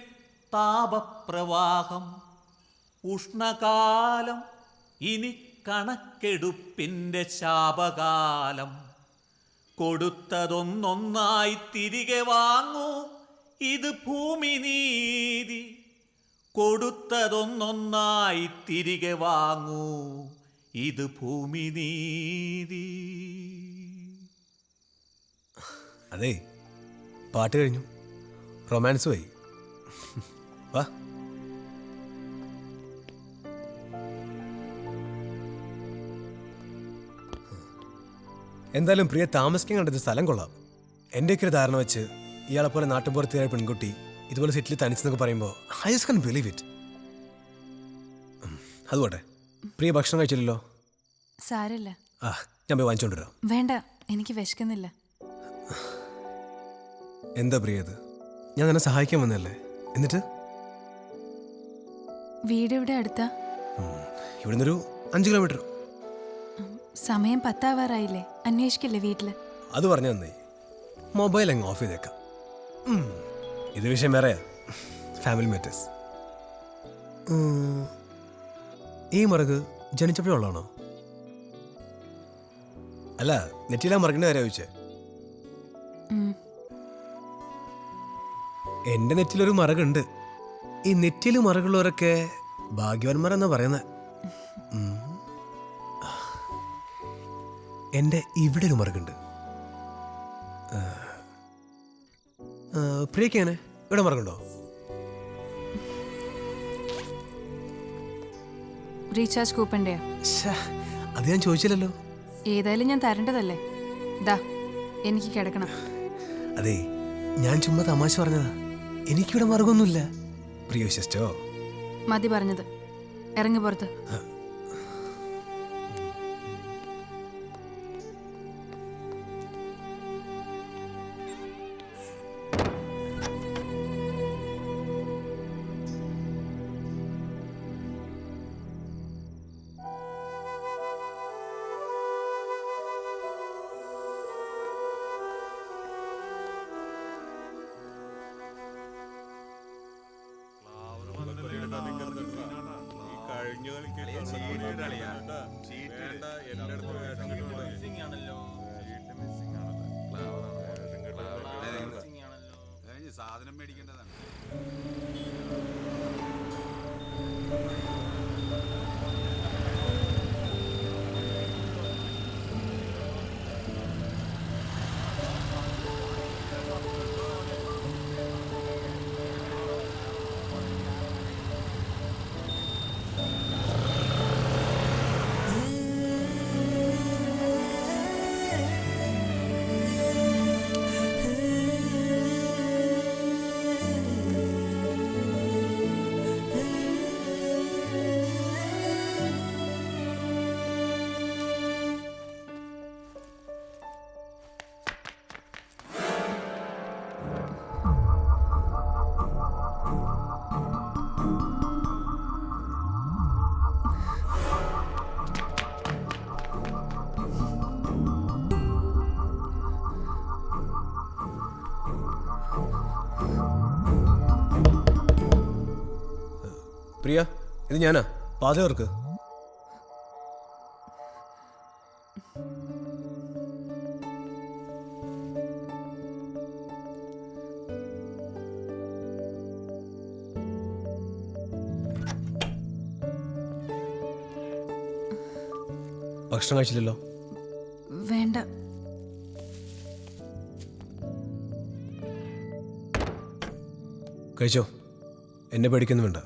താപപ്രവാഹം ഉഷ്ണകാലം, ഇനി കണക്കെടുപ്പിൻ്റെ ശാപകാലം. കൊടുത്തതൊന്നൊന്നായി തിരികെ വാങ്ങൂ, ഇത് ഭൂമിനീതി. കൊടുത്തതൊന്നൊന്നായി തിരികെ വാങ്ങൂ, ഇത് ഭൂമിനീതി. അതെ, പാട്ട് കഴിഞ്ഞു, റൊമാൻസ് പോയി. വാ. എന്തായാലും പ്രിയ താമസിക്കാൻ കണ്ടത് സ്ഥലം കൊള്ളാം. എൻ്റെയൊക്കെ ഒരു ധാരണ വെച്ച് ഇയാളെ പോലെ നാട്ടുപുറത്തുകാരായ പെൺകുട്ടി ഇതുപോലെ സിറ്റിൽ തനിച്ചെന്നൊക്കെ പറയുമ്പോൾ I just can believe it. അതുപോട്ടെ, പ്രിയ ഭക്ഷണം കഴിച്ചില്ലല്ലോ. സാരല്ല. ഞാൻ പോയി വാങ്ങിച്ചോണ്ടിരാം. വേണ്ട, എനിക്ക് വിശക്കുന്നില്ല. എന്താ പ്രിയത്, ഞാൻ നിന്നെ സഹായിക്കാൻ വന്നല്ലേ. എന്നിട്ട് വീട് ഇവിടെ അടുത്താ? ഇവിടുന്നൊരു 5 കിലോമീറ്റർ. സമയം 10 ആവാറായില്ലേ? അന്വേഷിക്കില്ലേ വീട്ടില്? അത് പറഞ്ഞു തന്നേ. മൊബൈൽ അങ്ങ് ഓഫ് ചെയ്തേക്കാം. ഇത് വിഷയം വേറെയാ, ഫാമിലി മാറ്റേഴ്സ്. ഈ മറുക് ജനിച്ചപ്പോഴുള്ളതാണോ? അല്ല, നെറ്റിയിലാ മറുകിന്റെ കാര്യം ചോദിച്ചേ. എന്റെ നെറ്റിലൊരു മറകുണ്ട്. ഈ നെറ്റിയിൽ മറകുള്ളവരൊക്കെ ഭാഗ്യവാന്മാരെന്നാ പറയുന്നത്. എന്റെ ഇവിടെ ഒരു മറകുണ്ട്. പ്രിയക്കാണ് ഇവിടെ മറകുണ്ടോ? റീചാർജ് കൂപ്പൻ്റെയോ? അത് ഞാൻ ചോദിച്ചില്ലല്ലോ. ഏതായാലും ഞാൻ തരേണ്ടതല്ലേ. ദാ, എനിക്ക് കിടക്കണം. അതെ, ഞാൻ ചുമ്മാ തമാശ പറഞ്ഞതാ. എനിക്കിവിടെ മറുകൊന്നുമില്ല. പ്രിയ വിശ്വസിച്ചോ? മതി പറഞ്ഞത്. ഇറങ്ങി പുറത്ത്. സാധനം മേടിക്കേണ്ടതാണ്. പ്രിയ, ഇത് ഞാനാ പാചകർക്ക്. ഭക്ഷണം കഴിച്ചില്ലല്ലോ. വേണ്ട. കഴിച്ചോ, എന്നെ പേടിക്കുന്നു വേണ്ട.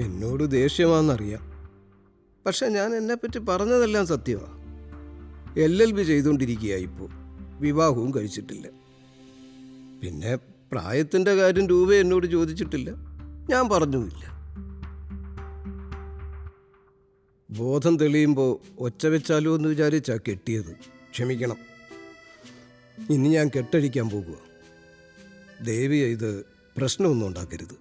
എന്നോട് ദേഷ്യമാണെന്നറിയാം, പക്ഷെ ഞാൻ എന്നെപ്പറ്റി പറഞ്ഞതെല്ലാം സത്യമാണ്. LLB ചെയ്തുകൊണ്ടിരിക്കുക, ഇപ്പോൾ വിവാഹവും കഴിച്ചിട്ടില്ല. പിന്നെ പ്രായത്തിൻ്റെ കാര്യം രൂപ എന്നോട് ചോദിച്ചിട്ടില്ല, ഞാൻ പറഞ്ഞുമില്ല. ബോധം തെളിയുമ്പോൾ ഒച്ച വെച്ചാലോ എന്ന് വിചാരിച്ചാ കെട്ടിയത്. ക്ഷമിക്കണം. ഇനി ഞാൻ കെട്ടഴിക്കാൻ പോകുക. ദേവി ഇത് പ്രശ്നമൊന്നും ഉണ്ടാക്കരുത്.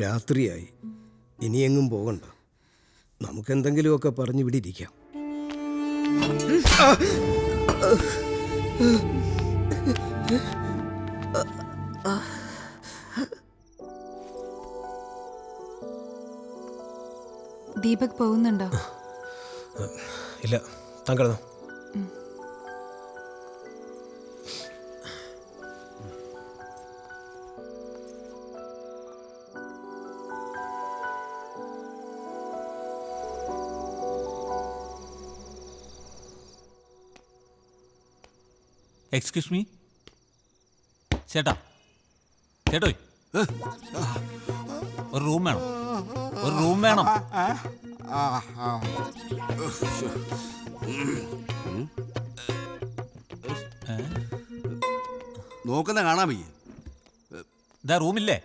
രാത്രിയായി, ഇനിയെങ്ങും പോകണ്ട. നമുക്കെന്തെങ്കിലുമൊക്കെ പറഞ്ഞിവിടെ ഇരിക്കാം. ദീപക് പോകുന്നുണ്ടോ? ഇല്ല, താൻ കിടന്നോ. എക്സ്ക്യൂസ് മീ ചേട്ടാ, ചേട്ടോയ് ഒരു റൂം വേണം, ഒരു റൂം വേണം. നോക്കുന്ന കാണാൻ വയ്യ. ഇതാ റൂമില്ലേ?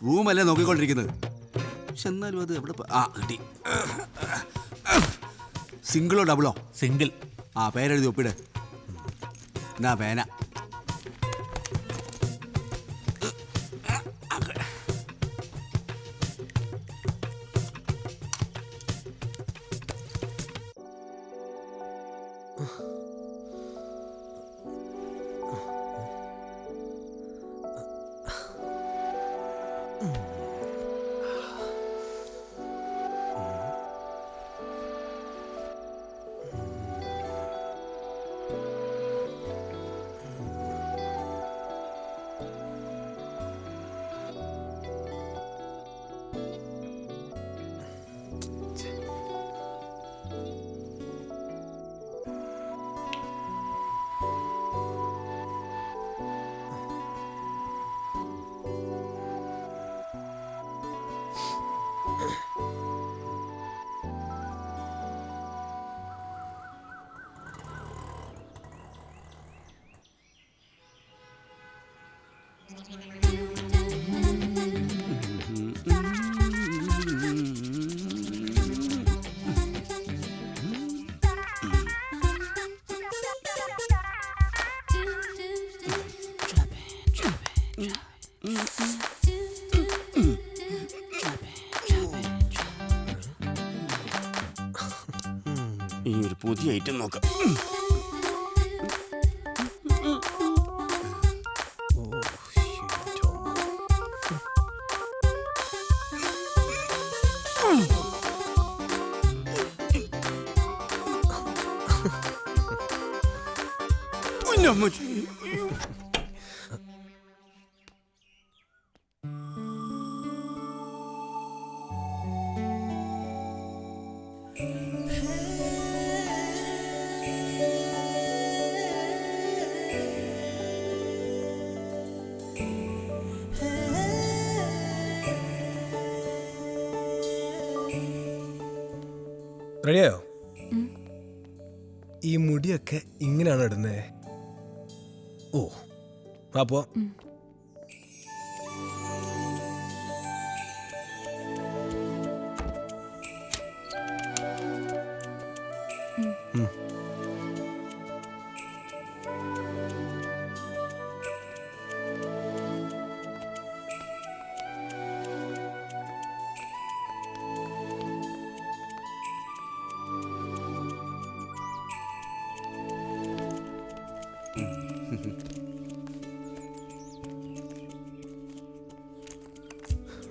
റൂമല്ലേ നോക്കിക്കൊണ്ടിരിക്കുന്നത്. പക്ഷെ എന്നാലും അത് എവിടെ കിട്ടി. സിംഗിളോ ഡബിളോ? സിംഗിൾ. പേരെഴുതി ഒപ്പിട്. എന്നാ പേന. ഈ ഒരു പുതിയ ഐറ്റം നോക്കാം. റെഡിയായോ? ഈ മുടിയൊക്കെ ഇങ്ങനെയാണ് ഇടുന്നേ. ഓ അപ്പോ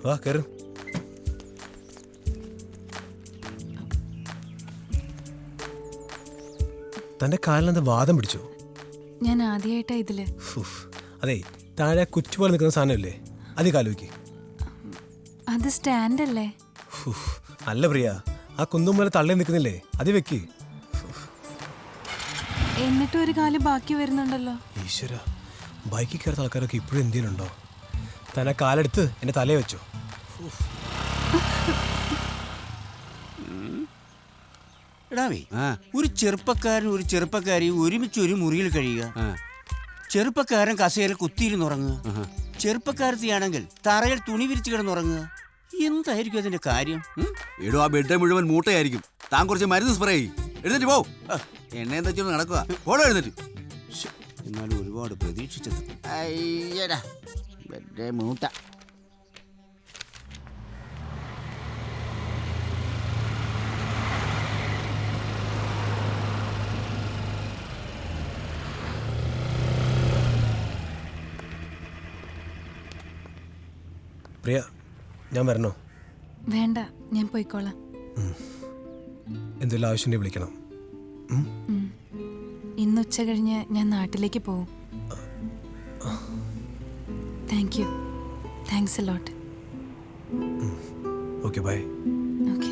വാ കയറും. തന്റെ കാലിനെന്താ വാദം പിടിച്ചോ? ഞാൻ ആദ്യമായിട്ടാ ഇതില്. അതെ, താഴെ കുച്ചു പോലെ നിൽക്കുന്ന സാധനമല്ലേ, അത് കാലുവയ്ക്ക്. അത് സ്റ്റാൻഡ് അല്ലേ? അല്ല പ്രിയ, ആ കുന്തും പോലെ തള്ളി നിൽക്കുന്നില്ലേ, അത് വെക്ക്. എന്നിട്ട് ഒരു കാല് ബാക്കി വരുന്നുണ്ടല്ലോ. ഈശ്വര, ബൈക്കിൽ കയറുന്ന ആൾക്കാരൊക്കെ ഇപ്പോഴും എന്തെങ്കിലും ഉണ്ടോ? തന്നെ കാലെടുത്ത് എന്റെ തലയെ വെച്ചോ. എടാവേ, ഒരു ചെറുപ്പക്കാരനും ഒരു ചെറുപ്പക്കാരിയും ഒരുമിച്ച് ഒരു മുറിയിൽ കഴിയുക. ചെറുപ്പക്കാരൻ കസേരയിൽ കുത്തിയിരുന്നുറങ്ങുക, ചെറുപ്പക്കാരത്തിയാണെങ്കിൽ തറയിൽ തുണി വിരിച്ച് കിടന്നുറങ്ങുക. എന്തായിരിക്കും അതിന്റെ കാര്യം? എടോ, ആ ബെഡ് മുഴുവൻ മൂട്ടയായിരിക്കും. താൻ കുറച്ച് മരുന്ന് സ്പ്രേ ചെയ്യും. എഴുന്നേറ്റ് പോ. എണ്ണയും തെച്ചൊന്ന് നടക്കുക. പോടോ എഴുന്നേറ്റ്. എന്നാലും ഒരുപാട് പ്രതീക്ഷിച്ചത്. അയ്യടാ, ബെഡ് മൂട്ട. പ്രിയ, ഞാൻ വരണോ? വേണ്ട, ഞാൻ പോയിക്കോളാം. എന്തെങ്കിലും ആവശ്യം വിളിക്കണം. ഇന്ന് ഉച്ച കഴിഞ്ഞ് ഞാൻ നാട്ടിലേക്ക് പോവും. Thank you. Thanks a lot. Okay, bye. Okay.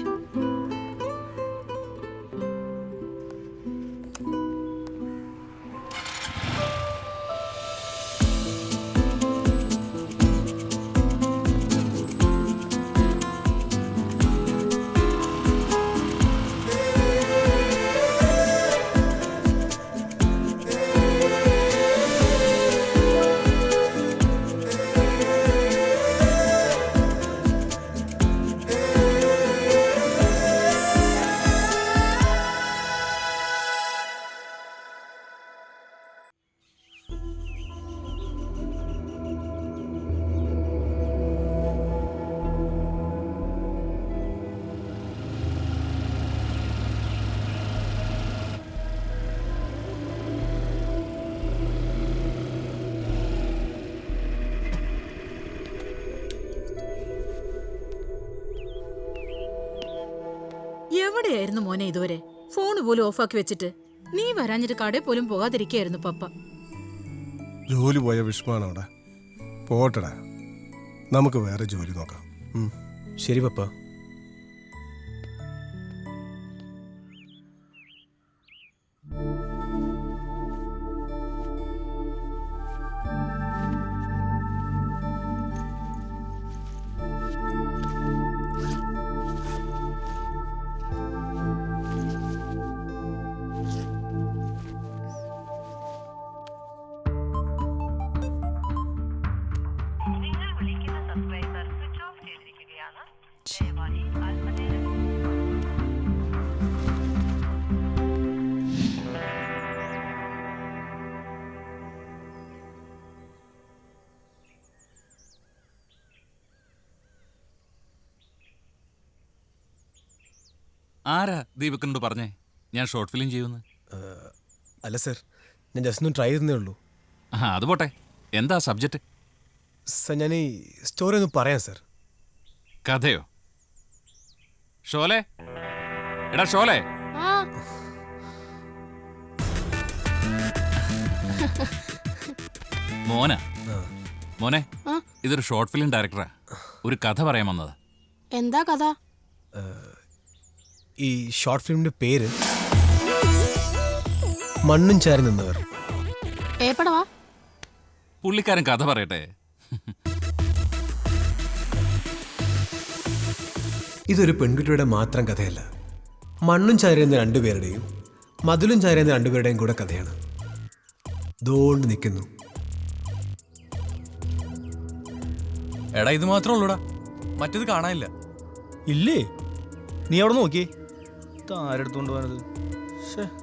എവിടെയായിരുന്നു മോനെ ഇതുവരെ? ഫോണ് പോലും ഓഫാക്കി വെച്ചിട്ട് നീ വരാഞ്ഞിട്ട് കടയിൽ പോലും പോകാതിരിക്കായിരുന്നു പപ്പ. ജോലി പോയ വിഷമാണ് അവിടെ. പോട്ടടാ, നമുക്ക് വേറെ ജോലി നോക്കാം. ശരി പപ്പ. ആരാ ദീപകനോട് പറഞ്ഞേ ഞാൻ ഷോർട്ട് ഫിലിം ചെയ്യുമെന്ന്? അല്ല സർ, ഞാൻ ജസ്റ്റ് ഒന്ന് ട്രൈ ചെയ്തേ ഉള്ളൂ. അത് പോട്ടെ, എന്താ സബ്ജക്റ്റ്? സർ, ഞാൻ ഈ സ്റ്റോറി ഒന്ന് പറയാം സർ. കഥയോ? ഷോലെ, എടാ ഷോലെ. മോനെ ഇതൊരു ഷോർട്ട് ഫിലിം ഡയറക്ടറാ. ഒരു കഥ പറയാൻ വന്നത്. എന്താ കഥ? ഈ ഷോർട്ട് ഫിലിമിന്റെ പേര് മണ്ണും ചാരി നിന്നവർ. ഏപ്പടവാ പുള്ളിക്കാരൻ കഥ പറയട്ടെ. ഇതൊരു പെൺകുട്ടിയുടെ മാത്രം കഥയല്ല. മണ്ണും ചാരിയുന്ന രണ്ടുപേരുടെയും മതിലും ചാരിയുന്ന രണ്ടുപേരുടെയും കൂടെ കഥയാണ്. ദോണ്ട് നിൽക്കുന്നു. എടാ ഇത് മാത്രമേ ഉള്ളൂടാ, മറ്റേത് കാണാനില്ല. ഇല്ലേ? നീ അവിടെ നോക്കിയേ. ആരെടുത്തോണ്ട് പോകാനത്?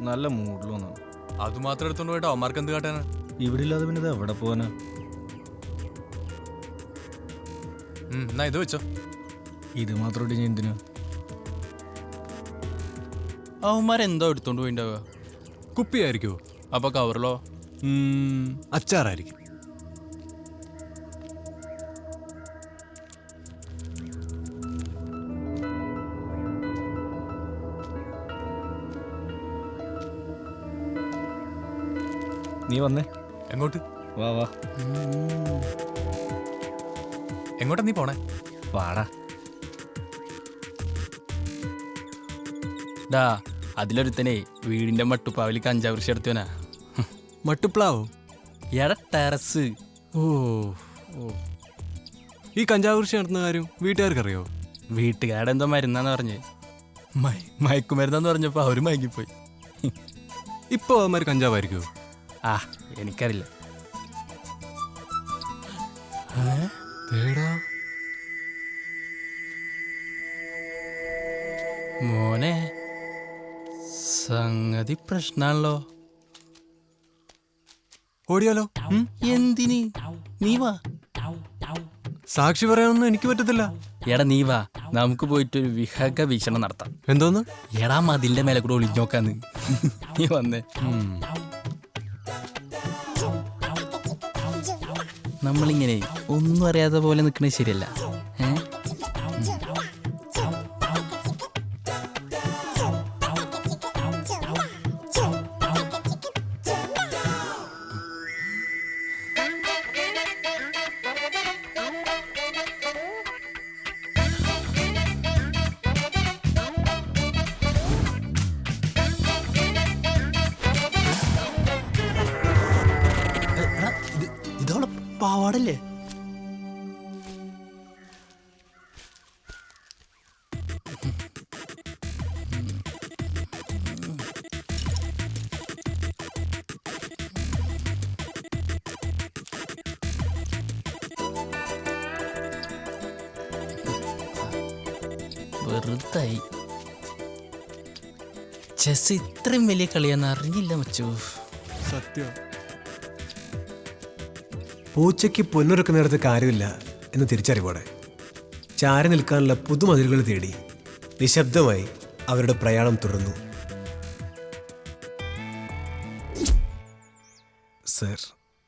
നല്ല മൂഡിൽ വന്നു. അത് മാത്രം എടുത്തോണ്ട് പോയിട്ട് അവന്മാർക്ക് എന്ത് കാട്ടാനാ? ഇവിടെ ഇല്ലാതെ പിന്നെ ഇത് എവിടെ പോകാനാ? എന്നാ ഇത് വെച്ചോ. ഇത് മാത്രം ഞാൻ എന്തിനാ? അവന്മാരെന്തോ എടുത്തോണ്ട് പോയിണ്ടാവുക. കുപ്പിയായിരിക്കുമോ? അപ്പൊ കവറിലോ? അച്ചാറായിരിക്കും. നീ വന്നേ. എങ്ങോട്ട്? വാ വാ. എങ്ങോട്ടാ നീ പോണേ? വാടാ. ഡാ അതിലൊരുത്തനെ വീടിന്റെ മട്ടുപ്പാവിൽ കഞ്ചാവ് കൃഷി നടത്തിയവനാ. മട്ടുപ്ലാവോ? എടാ ടെറസ്. ഓ ഓ, ഈ കഞ്ചാവ് കൃഷി നടത്തുന്ന കാര്യം വീട്ടുകാർക്കറിയോ? വീട്ടുകാരെന്തോ മരുന്നാന്ന് പറഞ്ഞ് മയക്കുമരുന്നാന്ന് പറഞ്ഞപ്പോ അവര് മയങ്ങിപ്പോയി. ഇപ്പൊ അവന്മാർ കഞ്ചാവായിരിക്കുമോ? ആ എനിക്കറിയില്ല. മോനെ സംഗതി പ്രശ്നാണല്ലോ. ഓടിയാലോ? എന്തിന്? നീ വാ. സാക്ഷി പറയാനൊന്നും എനിക്ക് പറ്റത്തില്ല. എടാ നീ വാ, നമുക്ക് പോയിട്ടൊരു വിഹക വീക്ഷണം നടത്താം. എന്തോന്ന്? എടാ മതിലിന്റെ മേലെ കൂടെ ഒളിഞ്ഞു നോക്കാന്ന്. നീ വന്നേ. നമ്മളിങ്ങനെ ഒന്നും അറിയാത്ത പോലെ നിൽക്കണത് ശരിയല്ല. ഇതോടെ പാവാടല്ലേ? വെറുതായി. ചെസ് ഇത്രയും വലിയ കളിയാന്ന് അറിഞ്ഞില്ല മച്ചു. സത്യം. പൂച്ചയ്ക്ക് പൊന്നൊരുക്കുന്നിടത്ത് കാര്യമില്ല എന്ന് തിരിച്ചറിവോടെ ചാരി നിൽക്കാനുള്ള പുതുമതിലുകൾ തേടി നിശബ്ദമായി അവരുടെ പ്രയാണം തുടർന്നു. സർ,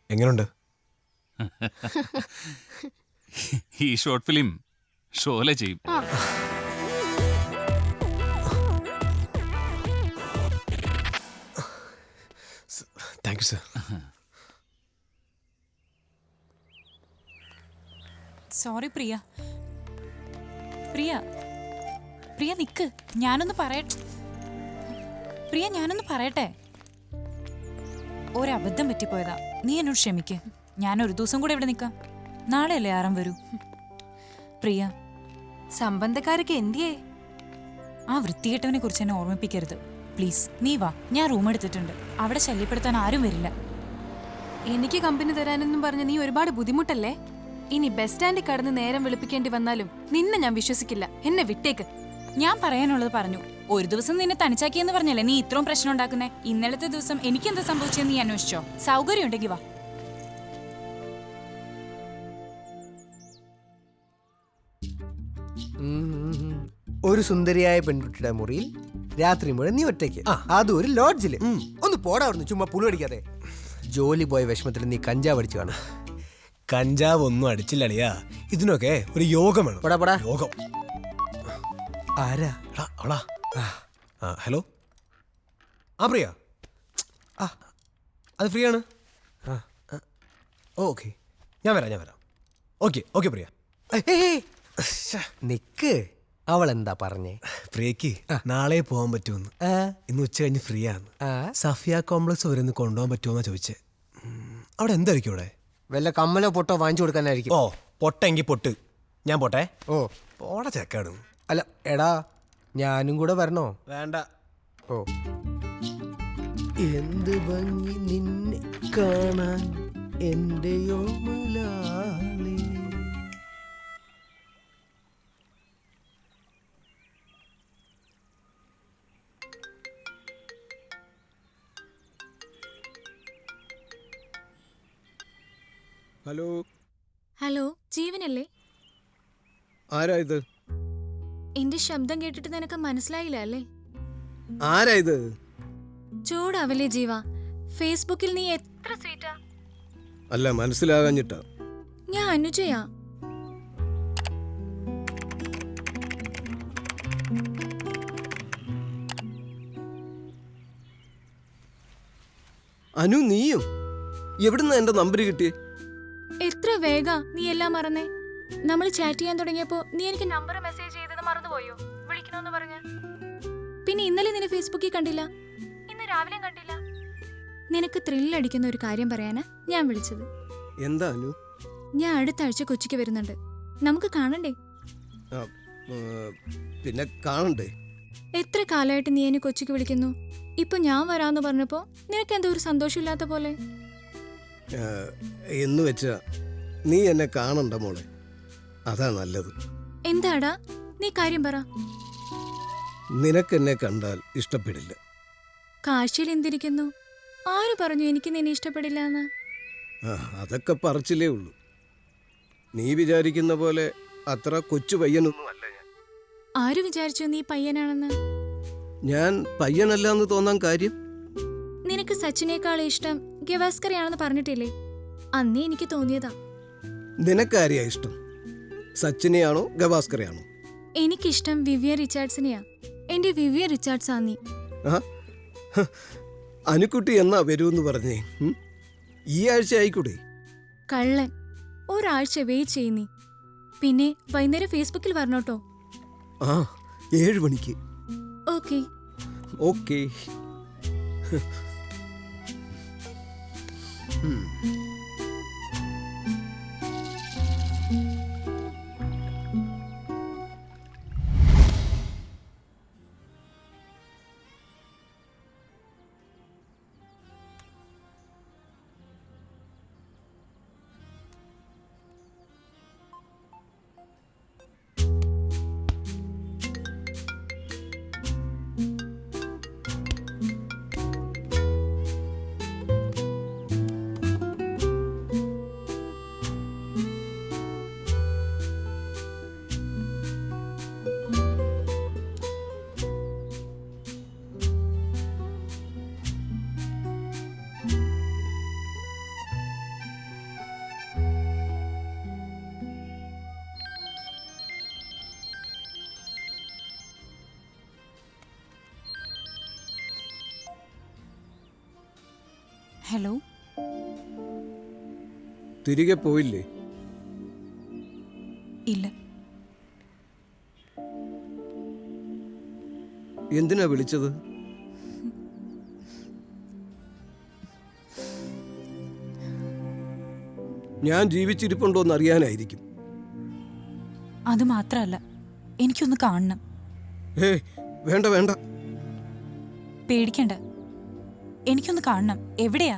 എങ്ങനെയുണ്ട്? ഈ ഷോർട്ട് ഫിലിം ഷോലെ ചെയ്യും. Thank you sir. സോറി പ്രിയ. പ്രിയ പ്രിയ നിക്ക്, ഞാനൊന്ന് പറയട്ടെ. പ്രിയ ഞാനൊന്ന് പറയട്ടെ. ഒരബദ്ധം പറ്റിപ്പോയതാ, നീ എന്നോട് ക്ഷമിക്ക്. ഞാൻ ഒരു ദിവസം കൂടെ ഇവിടെ നിൽക്കാം. നാളെയല്ലേ ആറാം വരൂ. പ്രിയ, സംബന്ധക്കാരൊക്കെ എന്തിയേ? ആ വൃത്തികെട്ടവനെ കുറിച്ച് എന്നെ ഓർമ്മിപ്പിക്കരുത് പ്ലീസ്. നീ വാ, ഞാൻ റൂം എടുത്തിട്ടുണ്ട്. അവിടെ ശല്യപ്പെടുത്താൻ ആരും വരില്ല. എനിക്ക് കമ്പനി തരാനെന്നും പറഞ്ഞ് നീ ഒരുപാട് ബുദ്ധിമുട്ടല്ലേ? ഇനി ബസ് സ്റ്റാൻഡിൽ കടന്ന് നേരം വെളുപ്പിക്കേണ്ടി വന്നാലും നിന്നെ ഞാൻ വിശ്വസിക്കില്ല. എന്നെ വിട്ടേക്ക്. ഞാൻ പറയാനുള്ളത് പറഞ്ഞു. ഒരു ദിവസം നിന്നെ തനിച്ചാക്കിയെന്ന് പറഞ്ഞല്ലേ നീ ഇത്രയും പ്രശ്നം ഉണ്ടാക്കുന്നേ. ഇന്നലത്തെ ദിവസം എനിക്ക് എന്താ സംഭവിച്ചെന്ന് നീ അന്വേഷിച്ചോ? സൗകര്യം ഉണ്ടെങ്കിൽ വാ. ഒരു സുന്ദരിയായ പെൺകുട്ടിയുടെ മുറിയിൽ രാത്രി മുഴുവൻ നീ ഒറ്റയ്ക്ക്, അതും ഒരു ലോഡ്ജില്. ഒന്ന് പോടാ അവിടുന്ന്, ചുമ്മാ പുളു അടിക്കാതെ. ജോലി പോയ വിഷമത്തിൽ നീ കഞ്ചാവ് അടിച്ചു കാണും. കഞ്ചാവ് ഒന്നും അടിച്ചില്ലളിയാ. ഇതിനൊക്കെ ഒരു യോഗം വേണം. യോഗം. ആരാ? അവളാ. ഹലോ. ആ പ്രിയ, അത് ഫ്രീ ആണ്. ഓക്കെ, ഞാൻ വരാം. ഓക്കെ പ്രിയ. നിക്ക്, അവൾ എന്താ പറഞ്ഞേ? പ്രിയക്ക് നാളെ പോകാൻ പറ്റുമെന്ന്. ഇന്ന് ഉച്ച കഴിഞ്ഞ് ഫ്രീ ആണ്. സഫിയ കോംപ്ലക്സ് വരെ ഒന്ന് കൊണ്ടുപോകാൻ പറ്റുമോന്നാ ചോദിച്ചേ. അവിടെ എന്തായിരിക്കും അവിടെ? വല്ല കമ്മലോ പൊട്ടോ വാങ്ങിച്ചു കൊടുക്കാനായിരിക്കും. ഓ, പൊട്ടെങ്കിൽ പൊട്ട്. ഞാൻ പോട്ടെ. ഓ, പോടെ ചെക്കാടും. അല്ല എടാ, ഞാനും കൂടെ വരണോ? വേണ്ട. ഓ, എന്ത് ഭംഗി നിന്നെ കാണാൻ എന്റെയോ മലാളി. ഹലോ, ജീവനല്ലേ? ആരാ ഇത്? എന്റെ ശബ്ദം കേട്ടിട്ട് നിനക്ക് മനസ്സിലായില്ല അല്ലേ? ആരാ ഇത്? ചൂടാവല്ലേ ജീവ, ഫേസ്ബുക്കിൽ നീ എത്ര സ്വീറ്റാ. അല്ല, മനസ്സിലാകാഞ്ഞിട്ടാ. ഞാൻ അനുജയാ. അനു, നീയും എവിടുന്ന എന്റെ നമ്പർ കിട്ടിയേ? എത്ര വേഗ നീ എല്ലാം മറന്നേ. നമ്മൾ ചാറ്റ് ചെയ്യാൻ തുടങ്ങിയപ്പോ നീ എനിക്ക് നമ്പർ മെസ്സേജ് ചെയ്തത് മറന്നുപോയോ? വിളിക്കണമെന്ന് പറഞ്ഞ. പിന്നെ ഇന്നലെ നിന്നെ ഫേസ്ബുക്കിൽ കണ്ടില്ല, ഇന്ന് രാവിലെ കണ്ടില്ല. നിനക്ക് ത്രില്ലടിക്കുന്ന ഒരു കാര്യം പറയാനാ ഞാൻ വിളിച്ചത്. എന്താ അനു? ഞാൻ അടുത്ത ആഴ്ച കൊച്ചിക്ക് വരുന്നുണ്ട്. നമുക്ക് കാണണ്ടേ? പിന്നെ കാണണ്ടേ? എത്ര കാലമായിട്ട് നീ എന്നെ കൊച്ചിക്ക് വിളിക്കുന്നു. ഇപ്പൊ ഞാൻ വരാന്ന് പറഞ്ഞപ്പോ നിനക്ക് എന്തോ ഒരു സന്തോഷമില്ലാത്ത പോലെ. എന്ന് വെച്ചാ നീ എന്നെ കാണണ്ട മോളെ, അതാ നല്ലത്. എന്താടാ, നീ കാര്യം പറ. നിനക്കെന്നെ കണ്ടാൽ ഇഷ്ടപ്പെടില്ല. കാശിയിൽ എന്തിരിക്കുന്നു? ആര് പറഞ്ഞു എനിക്ക് നിന്നെ ഇഷ്ടപ്പെടില്ല എന്ന്? അതൊക്കെ പറച്ചിലേ ഉള്ളൂ. നീ വിചാരിക്കുന്ന പോലെ അത്ര കൊച്ചു പയ്യനൊന്നും അല്ല ഞാൻ. ആര് വിചാരിച്ചു നീ പയ്യനാണെന്ന്? ഞാൻ പയ്യനല്ലാന്ന് തോന്നാൻ കാര്യം? നിനക്ക് സച്ചിനേക്കാൾ ഇഷ്ടം ഗവാസ്കറിയാണെന്ന് പറഞ്ഞിട്ടില്ലേ? അന്നേ എനിക്ക് തോന്നിയതാ. നിനക്കാരെയാ ഇഷ്ടം? സച്ചിനെയാണോ ഗവാസ്കറെയാണോ? എനിക്കിഷ്ടം വിവിയൻ റിച്ചാർഡ്സിനെയാ. എന്റെ വിവിയൻ റിച്ചാർഡ്സ് ആ നീ. അനുക്കുട്ടി എന്നാ വരൂന്ന് പറഞ്ഞേ? ഈ ആഴ്ച ആയിക്കൂടെ? കള്ളൻ. ഒരാഴ്ച വെയിറ്റ് ചെയ്യുന്നീ. പിന്നെ വൈകുന്നേരം ഫേസ്ബുക്കിൽ വരണോട്ടോ. 7 മണിക്ക്. ഓക്കെ. ഓക്കെ. ഹലോ. തിരികെ പോയില്ലേ? ഇല്ല. എന്തിനാ വിളിച്ചത്? ഞാൻ ജീവിച്ചിരിപ്പുണ്ടോന്ന് അറിയാനായിരിക്കും. അത് മാത്രല്ല, എനിക്കൊന്ന് കാണണം. വേണ്ട വേണ്ട, പേടിക്കണ്ട, എനിക്കൊന്ന് കാണണം. എവിടെയാ?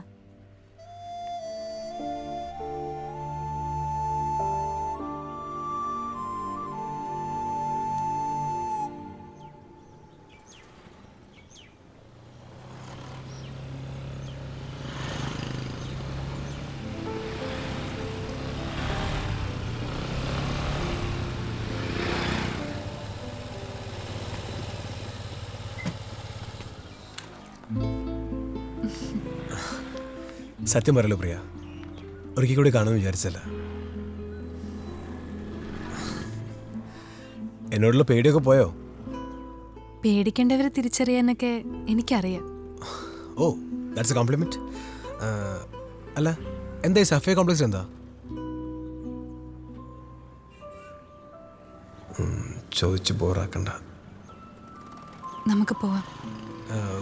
സത്യം പറയല്ലോ പ്രിയ, ഒരിക്കൽ കൂടി കാണുമെന്ന് വിചാരിച്ചല്ല. എന്നോടുള്ള പേടിയൊക്കെ പോയോ? പേടിക്കേണ്ടവരെ തിരിച്ചറിയാനൊക്കെ എനിക്കറിയാം. ഓ, ദാറ്റ്സ് എ കോംപ്ലിമെന്റ്. അല്ല, എന്താ ഈ സഫേ കോംപ്ലക്സ് എന്താ? ചോദിച്ച് ബോറാക്കണ്ട. നമുക്ക് പോവാം.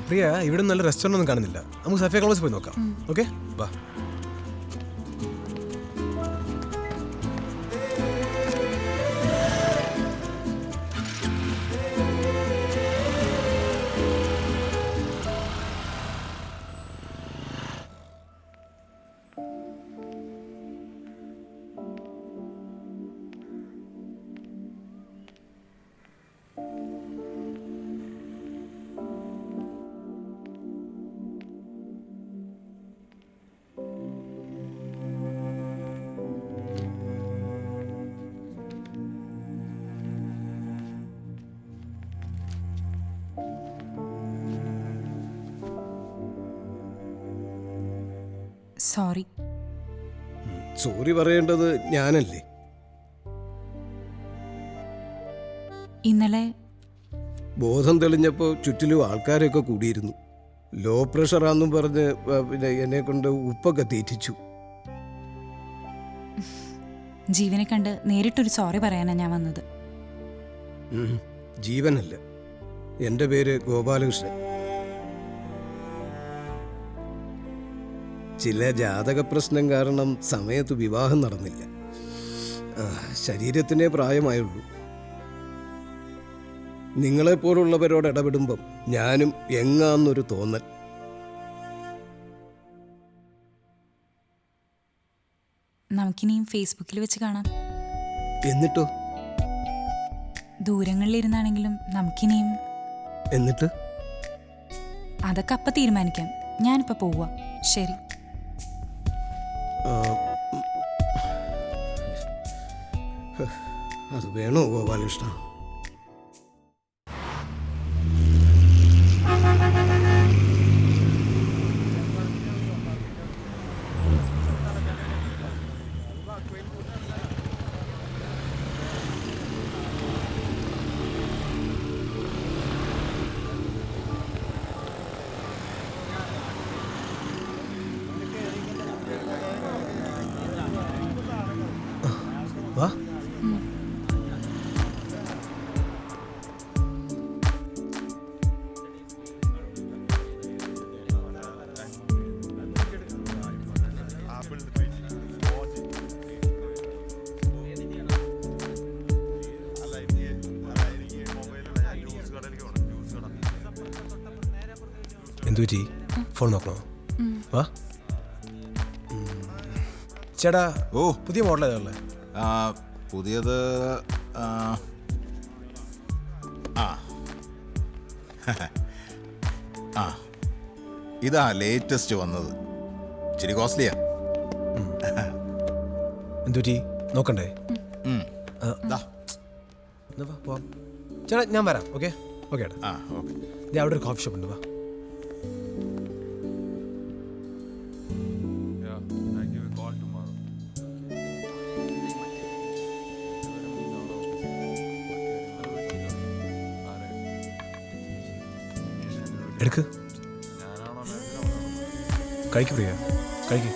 പ്രിയ, ഇവിടെ നല്ല റെസ്റ്റോറൻ്റ് ഒന്നും കാണുന്നില്ല. നമുക്ക് സഫേ കോംപ്ലക്സ് പോയി നോക്കാം. ഓക്കെ, വാ. സോറി. സോറി പറയേണ്ടത് ഞാനല്ലേ? ഇന്നലെ ബോധം തെളിഞ്ഞപ്പോൾ ചുറ്റിലും ആൾക്കാരൊക്കെ കൂടിയിരുന്നു. ലോ പ്രഷറാന്നും പറഞ്ഞ് പിന്നെ എന്നെ കൊണ്ട് ഉപ്പൊക്കെ തീറ്റിച്ചു. ജീവനെ കണ്ട് നേരിട്ടൊരു സോറി പറയാനാണ് ഞാൻ വന്നത്. ജീവനല്ല, എൻ്റെ പേര് ഗോപാലകൃഷ്ണൻ. ചില ജാതക പ്രശ്നം കാരണം സമയത്ത് വിവാഹം നടന്നില്ല. ശരീരത്തിനേ പ്രായമായുള്ളൂ. നിങ്ങളെപ്പോലുള്ളവരോട് ഇടപെടുമ്പം ഞാനും എങ്ങാന്നൊരു തോന്നൽ. നമുക്കിനിയും ഫേസ്ബുക്കിൽ വെച്ച് കാണാം. എന്നിട്ടോ? ദൂരങ്ങളിലിരുന്നാണെങ്കിലും നമുക്കിനിയും. എന്നിട്ട് അതൊക്കെ അപ്പം തീരുമാനിക്കാം. ഞാനിപ്പോൾ പോവാ. ശരി. അത് വേണോ ഗോപാലകൃഷ്ണ? വാ. എന്തു പറ്റി? ഫോൺ നോക്കണോ? വാ. ചേട്ടാ, പുതിയ മോഡൽ ഏതാ? പുതിയത് ഇതാ ലേറ്റസ്റ്റ് വന്നത്. ഇച്ചിരി കോസ്റ്റ്ലിയാ. എന്തുപറ്റി? നോക്കണ്ടേ? ചേട്ടാ, ഞാൻ വരാം. ഓക്കെ ഓക്കെ ഏട്ടാ. ഓക്കെ, അവിടെ ഒരു കോഫി ഷോപ്പ് ഉണ്ട്. വാ. എടുക്ക്, കഴിക്ക് പ്രിയ, കഴിക്ക്.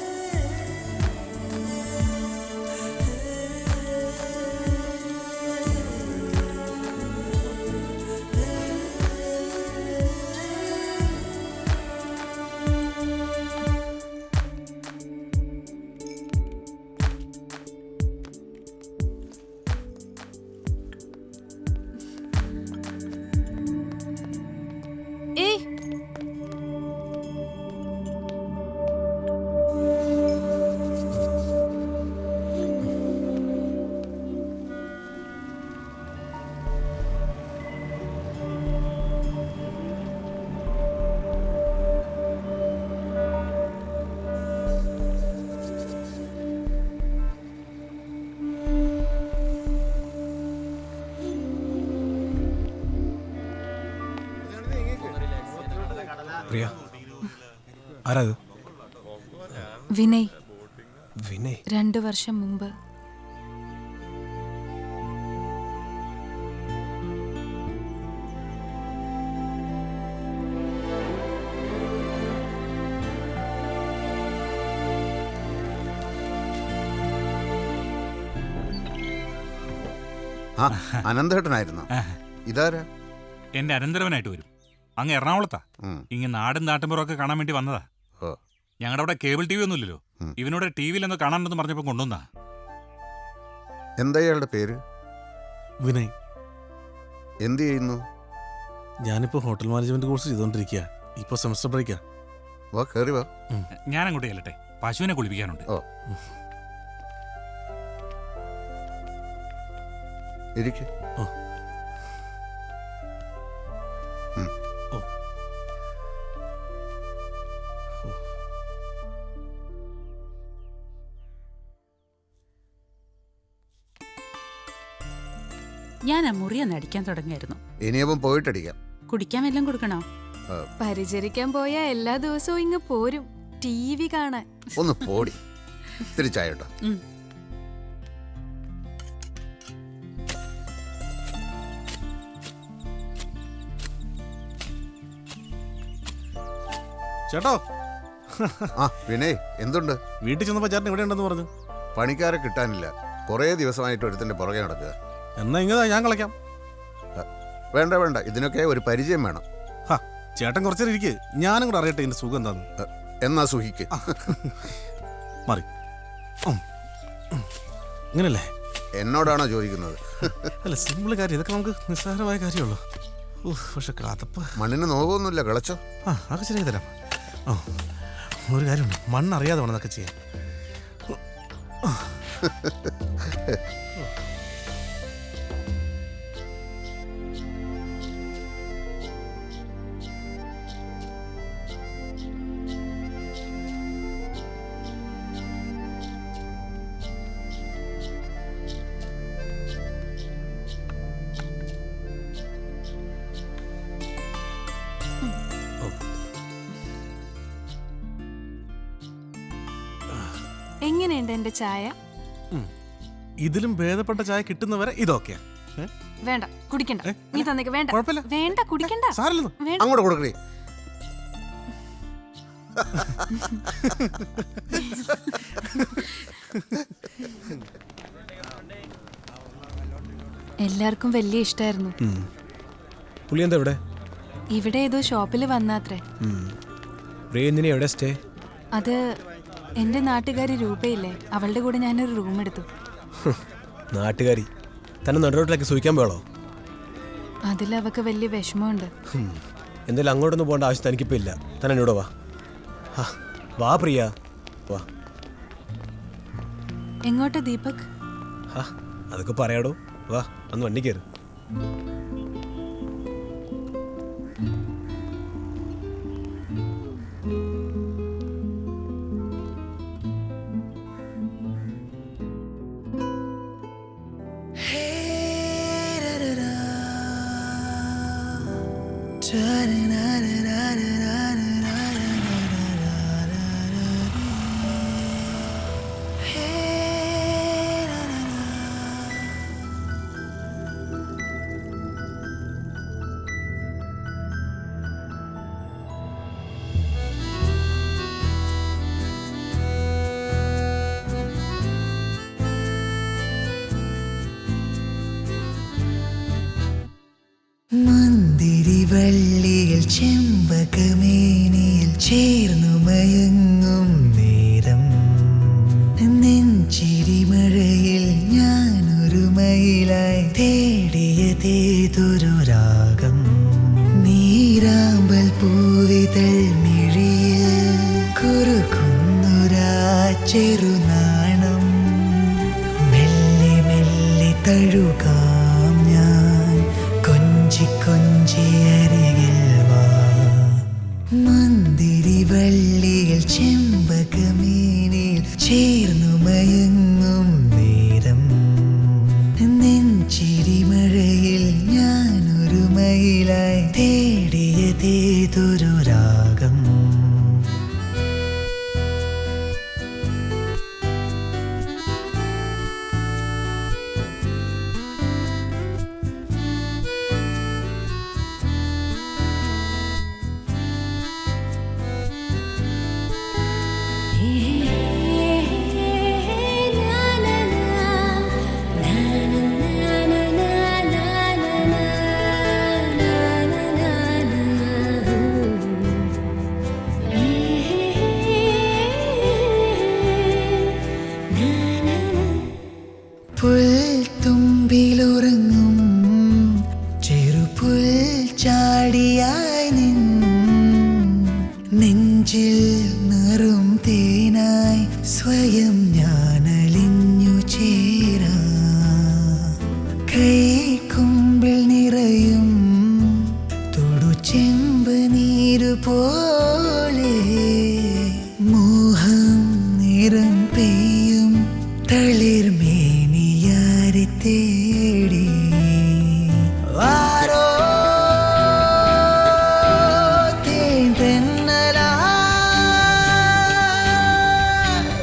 പ്രിയ, ആരാ? വിനയ്. വിനയ് 2 വർഷം മുമ്പ് ആ അനന്തേട്ടനായിരുന്നു. ഇതാരാ? എന്റെ അനന്തരവനായിട്ട് വരും. അങ്ങ് എറണാകുളത്താ. ഇങ്ങനെ നാടും നാട്ടുമ്പുറമൊക്കെ കാണാൻ വേണ്ടി വന്നതാ. ഞങ്ങളുടെ അവിടെ കേബിൾ ടി വി ഒന്നുമില്ലല്ലോ. ഇവനോട് ടി വിയിൽ എന്തോ കാണാനെന്ന് പറഞ്ഞപ്പോ കൊണ്ടുവന്നാ. എന്താ ഇയാളുടെ പേര്? വിനയ്. എന്ത് ചെയ്യുന്നു? ഞാനിപ്പോ ഹോട്ടൽ മാനേജ്മെന്റ് കോഴ്സ് ചെയ്തോണ്ടിരിക്കുക. ഇപ്പൊ സെമസ്റ്റർ ബ്രേക്കാ. വാ കേറി വാ. ഞാൻ അങ്ങോട്ട് ചെല്ലട്ടെ, പശുവിനെ കുളിപ്പിക്കാനുണ്ട്. ഇരിക്ക്. ഞാൻ ആ മുറി ഒന്ന് അടിക്കാൻ തുടങ്ങിയായിരുന്നു. ഇനിയപ്പം പോയിട്ടടിക്കാം. കുടിക്കാൻ വല്ലതും കൊടുക്കണോ? പരിചരിക്കാൻ പോയാ എല്ലാ ദിവസവും ഇങ്ങ് പോരും TV കാണാൻ. ഒന്ന് പോടി. തിരിച്ചായോട്ടോ. ചേട്ടോ. ആ വിനയ്, എന്തുണ്ട്? വീട്ടിൽ ചെന്നപ്പോ ചേട്ടൻ ഇവിടെ ഉണ്ടെന്ന് പറഞ്ഞു. പണിക്കാരെ കിട്ടാനില്ല. കുറേ ദിവസമായിട്ട് ഒരുത്തിന്റെ പുറകെ നടക്കുക. എന്നാ ഇങ്ങനെ ഞാൻ കളയ്ക്കാം. വേണ്ട വേണ്ട, ഇതിനൊക്കെ ഒരു പരിചയം വേണം. ചേട്ടൻ കുറച്ചേരം ഇരിക്കുക, ഞാനും കൂടെ അറിയട്ടെ ഇതിന്റെ സുഖം എന്താന്ന്. എന്നാ സുഖിക്ക്. മാറി. ഇങ്ങനല്ലേ? എന്നോടാണോ ചോദിക്കുന്നത്? അല്ല, സിമ്പിൾ കാര്യം. ഇതൊക്കെ നമുക്ക് നിസ്സാരമായ കാര്യമുള്ളൂ. പക്ഷെ കാത്തപ്പ മണ്ണിന് നോക്കൊന്നുമില്ല, കളച്ചോ. അതൊക്കെ ശരിയായി തരാം. ഒരു കാര്യമുണ്ട്, മണ്ണറിയാതെ വേണം അതൊക്കെ ചെയ്യാൻ. എങ്ങനെയുണ്ട് എന്റെ ചായ? ഇതിലും ഭേദപ്പെട്ട ചായ കിട്ടുന്നവരെ ഇതൊക്കെയാ. വേണ്ട, കുടിക്കണ്ട. നീ തന്നേക്ക്. വേണ്ട വേണ്ട, കുടിക്കണ്ട. അങ്ങോട്ട് കൊടുക്കണേ. എല്ലാവർക്കും വലിയ ഇഷ്ടായിരുന്നു. പുള്ളി എന്താ ഇവിടെ? ഇവിടെ ഏതോ ഷോപ്പിൽ വന്നാത്രേ. എവിടെ സ്റ്റേ? അത് എന്റെ നാട്ടുകാരി രൂപയില്ലേ, അവളുടെ കൂടെ ഞാനൊരു റൂം എടുത്തു. നാട്ടുകാരി തന്നെ നടുറോട്ടിലേക്ക് സൂഹിക്കാൻ പോളോ? അതിൽ അവക്ക് വലിയ വിഷമമുണ്ട്. എന്തായാലും അങ്ങോട്ടൊന്നും പോകേണ്ട ആവശ്യം തനിക്കിപ്പോ ഇല്ല. തന്നെ എന്നോട് വാ. വാ പ്രിയ, വാ. എങ്ങോട്ടാ ദീപക്? അതൊക്കെ പറയാടോ. വാ, അന്ന് വണ്ടി കയറി. മന്ദിരിവള്ളിയിൽ ചെമ്പകമേനിയിൽ ചേർന്നു മയങ്ങും നേരം, നെഞ്ചിരിമഴയിൽ ഞാനൊരു മയിലായി തേടിയതേതൊരു രാഗം. നീരാമ്പൽ പൂവിതൾ മിഴിയിൽ കുറുകുന്നൊരാ ചെറുനാണം. മെല്ലെ മെല്ലെ തഴുകാം ഞാൻ കൊഞ്ചി കൊഞ്ചി അരികിൽ വാ. മന്ദിരിവള്ളിയിൽ ചെമ്പകമേനിയിൽ ചേർന്നു മയങ്ങും നേരം, നെഞ്ചിരിമഴയിൽ ഞാനൊരു മയിലായി തേടിയതേതൊരു രാഗം. മാറും തേനായി സ്വയം ഞാനലിഞ്ഞു ചേരാ കൈക്കുമ്പിൽ നിറയും തൊടുചെമ്പ് നീരു പോലെ മോഹം നിറം പെയ്യും തളിർമേനിയാരെ തേടി ആരോ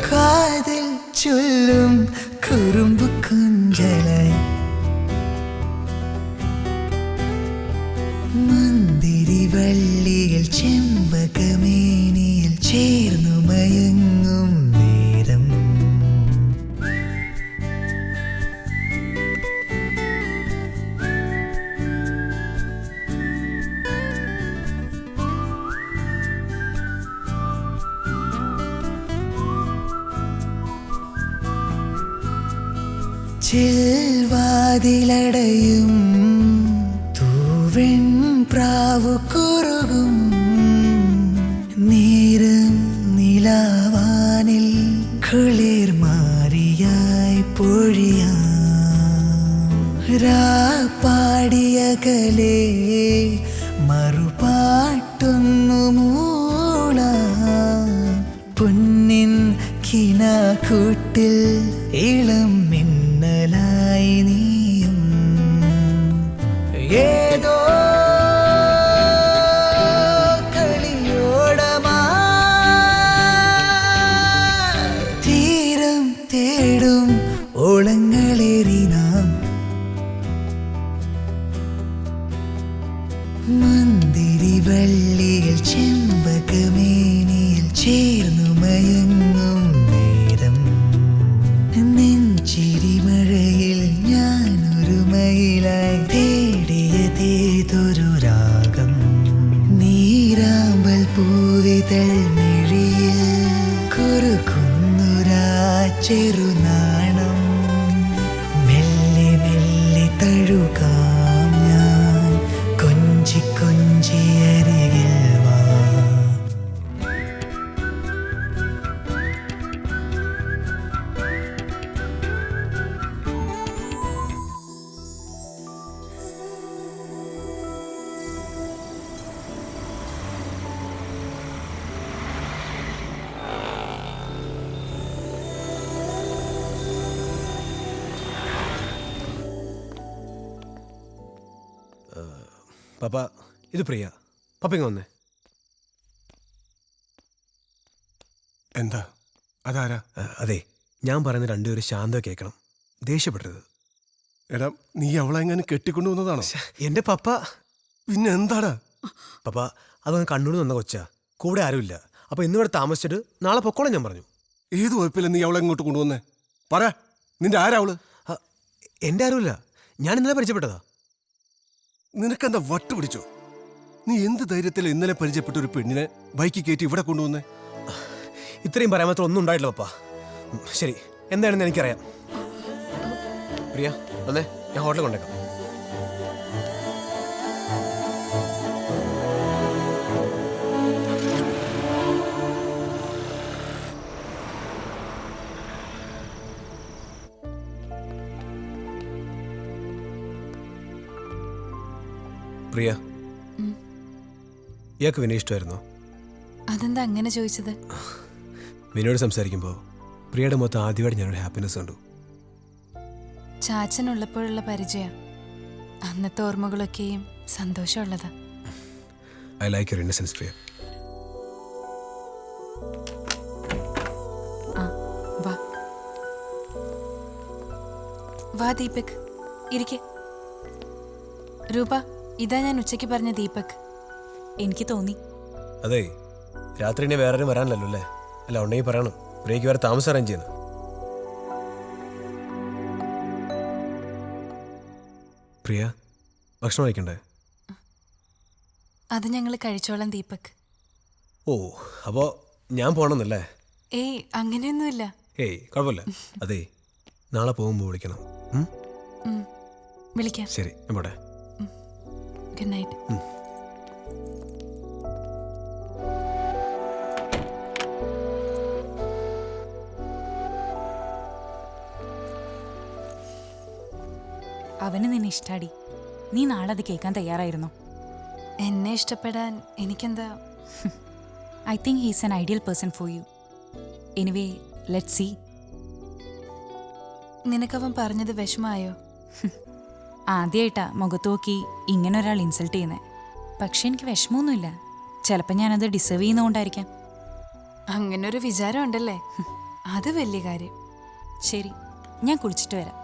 കാതിൽ ചൊല്ലും കുറുമ്പു കുഞ്ചലായി മന്ദിരി വള്ളികൾ ചെമ്പകമേനിയിൽ ചേർന്നു മയങ്ങും നേരം ചെൽവാതിലടയും തൂവെൺ പ്രാവു കുറുകും നേരം നിലാവാനിൽ കുളിർ മാറിയായി പൊഴിയാം രാപ്പാടിയകലേ മറുപാട്ടൊന്നു മൂളാം പൊന്നിൻ കിനാക്കൂട്ടിൽ ഇളം മിന്നലായി നീയും ഏതോ കളിയോടമാ തീരം തേടും ഓളങ്ങളേറി നാം മന്ദിരി വള്ളികൾ ചെമ്പകമേനിയിൽ ചേർന്നു മയങ്ങും നേരം നെഞ്ചിരിമഴയിൽ ഞാനൊരു മയിലായി തേടിയതേതൊരു രാഗം നീരാമ്പൽ പൂവിതൾ മിഴിയിൽ കുറുക്കുന്നൊരാ ചെറുനാണം മെല്ലെ മെല്ലെ തഴുകാം ഞാൻ കൊഞ്ചി കൊഞ്ചി അരികിൽ വാ പപ്പ ഇത് പ്രിയ പപ്പ ഇങ്ങ് വന്നേ. എന്താ അതാരാ? അതെ, ഞാൻ പറയുന്ന രണ്ടുപേരും ശാന്തം കേൾക്കണം, ദേഷ്യപ്പെടരുത്. എടാ, നീ അവളെ എങ്ങനെ കെട്ടിക്കൊണ്ടു വന്നതാണോ? എന്റെ പപ്പ. പിന്നെ എന്താടാ? പപ്പ അതൊന്ന് കണ്ണൂർ വന്ന കൊച്ചാ, കൂടെ ആരുമില്ല. അപ്പൊ ഇന്നിവിടെ താമസിച്ചിട്ട് നാളെ പൊക്കോളാം ഞാൻ പറഞ്ഞു. ഏത് കുഴപ്പമില്ല നീ അവളെ ഇങ്ങോട്ട് കൊണ്ടുവന്നേ? പറ, നിന്റെ ആരാ അവള്? എന്റെ ആരുമില്ല, ഞാൻ ഇന്നലെ പരിചയപ്പെട്ടതാ. നിനക്കെന്താ വട്ട് പിടിച്ചോ? നീ എന്ത് ധൈര്യത്തിൽ ഇന്നലെ പരിചയപ്പെട്ട ഒരു പെണ്ണിനെ ബൈക്ക് കയറ്റി ഇവിടെ കൊണ്ടുവന്നേ? ഇത്രയും പറയാൻ മാത്രം ഒന്നും ഉണ്ടായിട്ടില്ല പപ്പ. ശരി, എന്താണെന്ന് എനിക്കറിയാം. പ്രിയ വന്നേ, ഞാൻ ഹോട്ടലിൽ കൊണ്ടേക്കാം. പ്രിയ, ഇയാൾക്ക് വിനയ ഇഷ്ടമായിരുന്നോ? അതെന്താ അങ്ങനെ ചോദിച്ചത്? വിനയോട് സംസാരിക്കുമ്പോൾ പ്രിയയുടെ മൊത്തം ആദ്യമായിട്ട് ഞാനൊരു ഹാപ്പിനെസ് കണ്ടു. ചാച്ചനുള്ളപ്പോഴുള്ള പരിചയം, അന്നത്തെ ഓർമ്മകളൊക്കെയും സന്തോഷമുള്ളതാ. ഐ ലൈക്ക് യുവർ ഇന്നസെൻസ് പ്രിയ. വാ വാ ദീപക്, ഇരിക്കെ. രൂപ, ഇതാ ഞാൻ ഉച്ചയ്ക്ക് പറഞ്ഞ ദീപക്. എനിക്ക് തോന്നി. അതെ, രാത്രി ഇനി വേറെ വരാനല്ലോ അല്ലേ? അല്ല, ഉണ്ടെങ്കിൽ പറയണം, പ്രിയക്ക് വേറെ താമസം അറേഞ്ച് ചെയ്യുന്നു. പ്രിയ, ഭക്ഷണം കഴിക്കണ്ടേ? അത് ഞങ്ങൾ കഴിച്ചോളാം ദീപക്. ഓ, അപ്പോ ഞാൻ പോണമെന്നല്ലേ? ഏയ്, അങ്ങനെയൊന്നുമില്ല. ഏയ്, കുഴപ്പമില്ല. അതെ, നാളെ പോകുമ്പോൾ വിളിക്കണം. വിളിക്കാം. ശരി, ഞാൻ പോട്ടെ. Good night. അവന് നിന്നെ ഇഷ്ടാടി. നീ നാളെ അത് കേൾക്കാൻ തയ്യാറായിരുന്നോ? എന്നെ ഇഷ്ടപ്പെടാൻ എനിക്കെന്താ? I think he's an ideal person for you. Anyway let see. നിനക്കവൻ പറഞ്ഞത് വിഷമായോ? ആദ്യമായിട്ടാ മുഖത്ത് നോക്കി ഇങ്ങനെ ഒരാൾ ഇൻസൾട്ട് ചെയ്യുന്നത്. പക്ഷെ എനിക്ക് വിഷമമൊന്നുമില്ല. ചിലപ്പോൾ ഞാനത് ഡിസേർവ് ചെയ്യുന്നതുകൊണ്ടായിരിക്കാം. അങ്ങനെ ഒരു വിചാരം ഉണ്ടല്ലേ? അത് വലിയ കാര്യം. ശരി, ഞാൻ കുളിച്ചിട്ട് വരാം.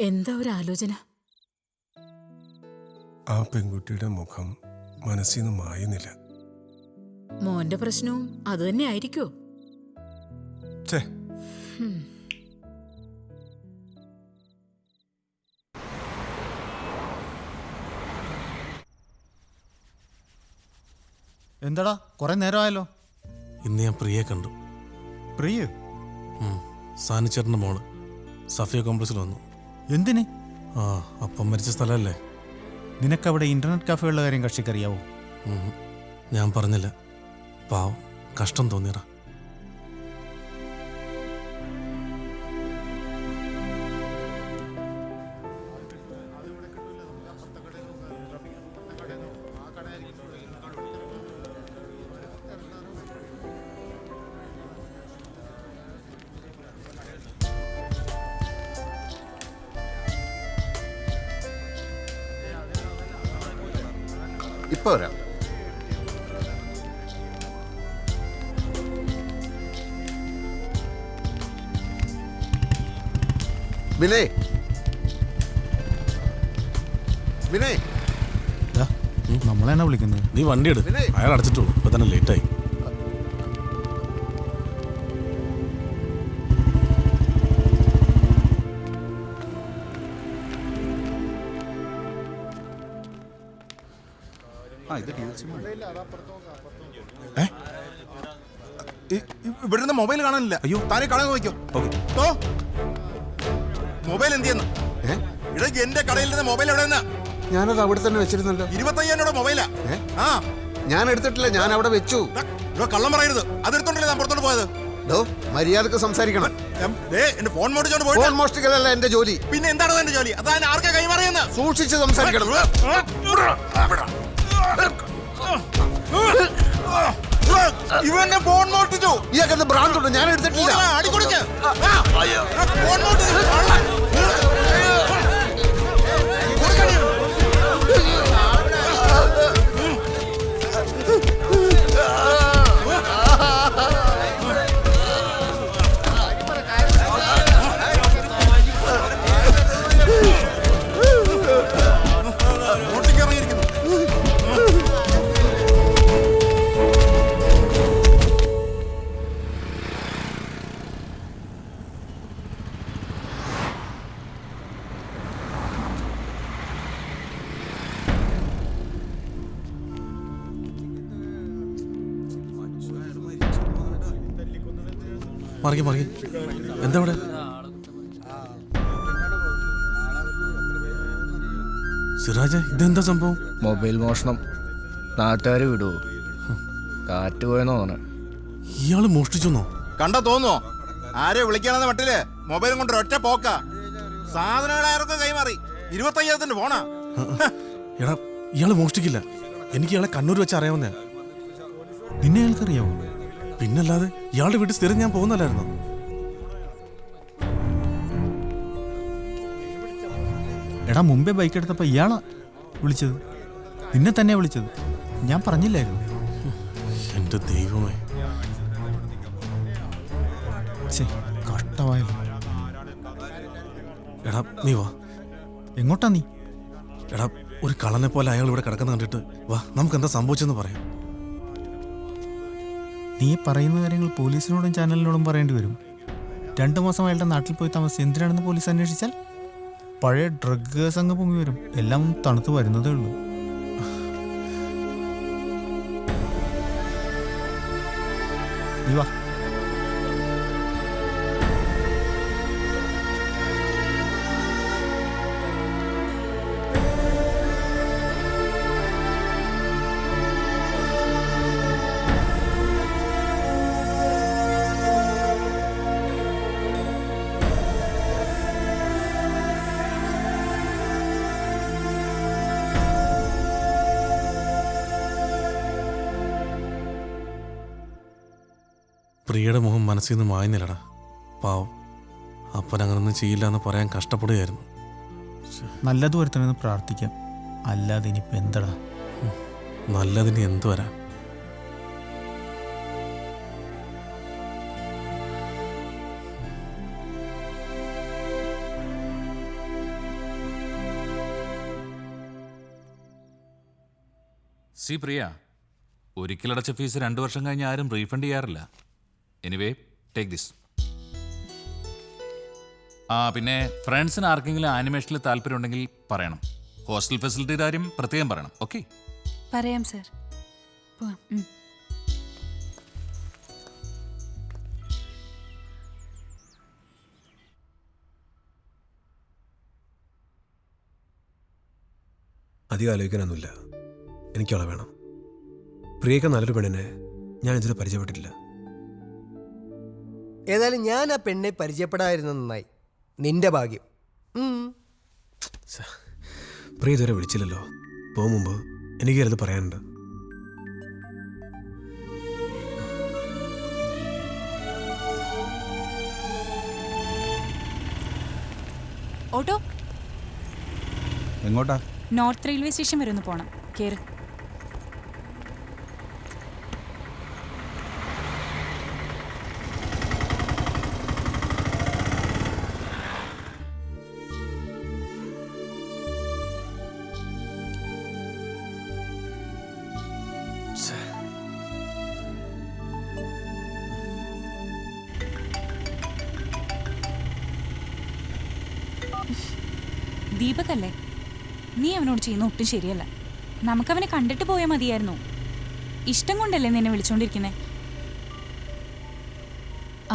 എന്താ ഒരു ആലോചന? ആ പെൺകുട്ടിയുടെ മുഖം മനസ്സിൽ നിന്ന് മായുന്നില്ല. മോന്റെ പ്രശ്നവും അത് തന്നെ ആയിരിക്കോ? ഛേ, എന്താടാ കുറെ നേരമായല്ലോ. ഇന്ന് ഞാൻ പ്രിയെ കണ്ടു. പ്രിയ? സാനിച്ചേട്ടൻ്റെ മോള് സഫിയ കോംപ്ലക്സിൽ വന്നു. എന്തിന്? ആ, അപ്പം മരിച്ച സ്ഥലമല്ലേ. നിനക്കവിടെ ഇന്റർനെറ്റ് കഫേയുള്ള കാര്യം കക്ഷിക്കറിയാവോ? ഞാൻ പറഞ്ഞില്ല. പാവം, കഷ്ടം തോന്നിയടാ. ഇപ്പൊ വരാം. വിനയ്, വിനയ്, നമ്മളെന്നാ വിളിക്കുന്നത്? നീ വണ്ടി എടു. അയാൾ അടച്ചിട്ടു. ഇപ്പൊ തന്നെ ലേറ്റായി. ഇവിടുന്ന് മൊബൈൽ കാണാനില്ല. അയ്യോ, താനെ കളയാൻ നോക്കിയോ? മൊബൈൽ എന്ത് ചെയ്യുന്നു? ഇടയ്ക്ക് എന്റെ കടയിൽ നിന്ന് മൊബൈൽ എവിടെ നിന്ന്? ഞാനത് അവിടെ തന്നെ വെച്ചിരുന്നല്ലോ. 25,000 മൊബൈലാ. ആ, ഞാൻ എടുത്തിട്ടില്ല, ഞാൻ അവിടെ വെച്ചു. കള്ളം പറയരുത്. അതെടുത്തോണ്ടല്ലേ ഞാൻ പുറത്തോട്ട് പോയത്. മര്യാദക്ക് സംസാരിക്കണം. എന്റെ ഫോൺ മോഷ്ടിച്ചോണ്ട് പോയിട്ട്. ഫോൺ മോഷ്ടിക്കലല്ല എന്റെ ജോലി. പിന്നെ എന്താണ് എന്റെ ജോലി? അതാണ് ആർക്കാ കൈമാറിയെന്ന് സൂക്ഷിച്ച് സംസാരിക്കണം. ഇവന്റെ ഫോൺ മോഷ്ടിച്ചു. ഇയാൾക്ക് ഭ്രാന്തുണ്ട്. ഞാൻ എടുത്തിട്ടില്ല. അടികൊടുക്ക്. ഫോൺ മറിക്ക് മറിക്ക്. എന്താ ഇവിടെ? സിറാജ്, ഇതെന്താ സംഭവം? മൊബൈൽ മോഷണം. നാട്ടുകാർ വിടുവോ? കാറ്റ് പോയെന്നോ തോന്നണേ. ഇയാള് മോഷ്ടിച്ചെന്നോ? കണ്ടാ തോന്നുവോ? ആരെ വിളിക്കാണെന്ന മട്ടില് മൊബൈലും കൊണ്ട് ഒറ്റ പോക്ക. സാധനങ്ങളായവർക്ക് കൈമാറി. 25,000 ഫോണാ. എടാ, ഇയാള് മോഷ്ടിക്കില്ല. എനിക്ക് ഇയാളെ കണ്ണൂർ വെച്ച് അറിയാവുന്ന. നിന്നെ അയാൾക്കറിയാവോ? പിന്നല്ലാതെ. ഇയാളുടെ വീട്ടിൽ സ്ഥിരം ഞാൻ പോകുന്നല്ലായിരുന്നോ? എടാ, മുമ്പേ ബൈക്ക് എടുത്തപ്പോ ഇയാളാ വിളിച്ചത്. നിന്നെ തന്നെ വിളിച്ചത്. ഞാൻ പറഞ്ഞില്ലായിരുന്നു? എന്റെ ദൈവമേ, കഷ്ടമായത്. എടാ, നീ വാ. എങ്ങോട്ടാ നീ? എടാ, ഒരു കള്ളനെ പോലെ അയാൾ ഇവിടെ കിടക്കുന്ന കണ്ടിട്ട് വാ, നമുക്ക് എന്താ സംഭവിച്ചെന്ന് പറയാം. നീ പറയുന്ന കാര്യങ്ങൾ പോലീസിനോടും ചാനലിനോടും പറയേണ്ടി വരും. 2 മാസം അയാളുടെ നാട്ടിൽ പോയി താമസിച്ച് എന്തിനാണെന്ന് പോലീസ് അന്വേഷിച്ചാൽ പഴയ ഡ്രഗ് സംഘം പൊങ്ങി വരും. എല്ലാം തണുത്ത് വരുന്നതേ ഉള്ളൂ. നീ വാ. പ്രിയയുടെ മുഖം മനസ്സിൽ നിന്ന് മായുന്നില്ലടാ. പാവം, അപ്പൻ അങ്ങനൊന്നും ചെയ്യില്ല എന്ന് പറയാൻ കഷ്ടപ്പെടുകയായിരുന്നു. നല്ലത് വരുത്തണമെന്ന് പ്രാർത്ഥിക്കാം, അല്ലാതെ ഇനിയിപ്പോൾ എന്തടാ. നല്ലതിന് എന്ത് വരാൻ. സി പ്രിയ, ഒരിക്കലടച്ച ഫീസ് 2 വർഷം കഴിഞ്ഞ് ആരും റീഫണ്ട് ചെയ്യാറില്ല. Anyway, take this. പിന്നെ ഫ്രണ്ട്സിന് ആർക്കെങ്കിലും ആനിമേഷനിൽ താല്പര്യം ഉണ്ടെങ്കിൽ പറയണം. ഹോസ്റ്റൽ ഫെസിലിറ്റിയുടെ കാര്യം പ്രത്യേകം പറയണം. ഓക്കെ? പറയാം സർ. പോവാം. അധികം ആലോചിക്കാനൊന്നുമില്ല. എനിക്കവളെ വേണം. പ്രിയക്ക് നല്ലൊരു പെണ്ണിനെ ഞാൻ ഇതിൽ പരിചയപ്പെട്ടിട്ടില്ല. ഏതായാലും ഞാൻ ആ പെണ്ണെ പരിചയപ്പെടാതിരുന്ന നന്നായി. നിന്റെ ഭാഗ്യം. പ്രിയ ഇതുവരെ വിളിച്ചില്ലല്ലോ. പോകും മുമ്പ് എനിക്ക് ചിലത് പറയാനുണ്ട്. ഓട്ടോ എങ്ങോട്ടാ? നോർത്ത് റെയിൽവേ സ്റ്റേഷൻ വരെ ഒന്ന് പോണം. കേറ്. ദീപകല്ലേ, നീ അവനോട് ചെയ്യുന്ന ഒട്ടും ശരിയല്ല. നമുക്കവനെ കണ്ടിട്ട് പോയാൽ മതിയായിരുന്നു. ഇഷ്ടം കൊണ്ടല്ലേ നിന്നെ വിളിച്ചോണ്ടിരിക്കുന്നേ?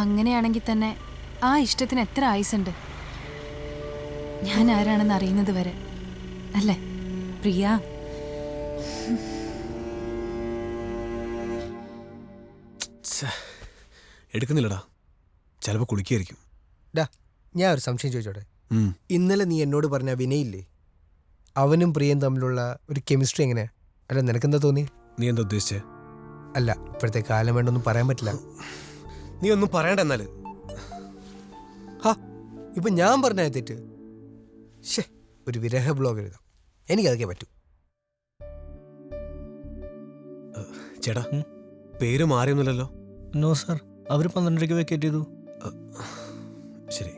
അങ്ങനെയാണെങ്കിൽ തന്നെ ആ ഇഷ്ടത്തിന് എത്ര ആയുസുണ്ട്, ഞാൻ ആരാണെന്ന് അറിയുന്നത് വരെ അല്ലേ പ്രിയ? എടുക്കുന്നില്ലടാ, ചിലപ്പോൾ കുളിക്കായിരിക്കും. ഡാ, ഞാൻ ഒരു സംശയം ചോദിച്ചോട്ടെ? ഇന്നലെ നീ എന്നോട് പറഞ്ഞ വിനയില്ലേ, അവനും പ്രിയയും തമ്മിലുള്ള ഒരു കെമിസ്ട്രി എങ്ങനെയാ? അല്ല, നിനക്കെന്താ തോന്നി? നീ എന്താ ഉദ്ദേശിച്ചേ? അല്ല, ഇപ്പോഴത്തെ കാലം വേണ്ടൊന്നും പറയാൻ പറ്റില്ല. നീ ഒന്നും പറയണ്ട. എന്നാല് ഇപ്പൊ ഞാൻ പറഞ്ഞ തെറ്റ്. ശേ, ഒരു വിരഹ ബ്ലോഗ് എഴുതാം, എനിക്കതൊക്കെ പറ്റൂ. ചേട്ടാ, പേര് മാറിയൊന്നുമില്ലല്ലോ? നോ സാർ, അവർ 12:30 വെക്കേറ്റ് ചെയ്തു. ശരി.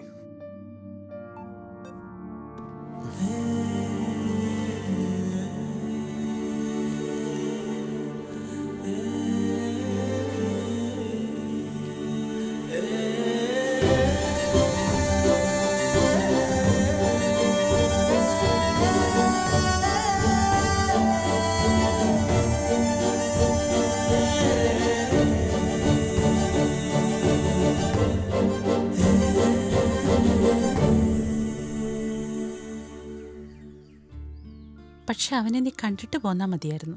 പക്ഷെ അവനെ നീ കണ്ടിട്ട് പോന്നാ മതിയായിരുന്നു.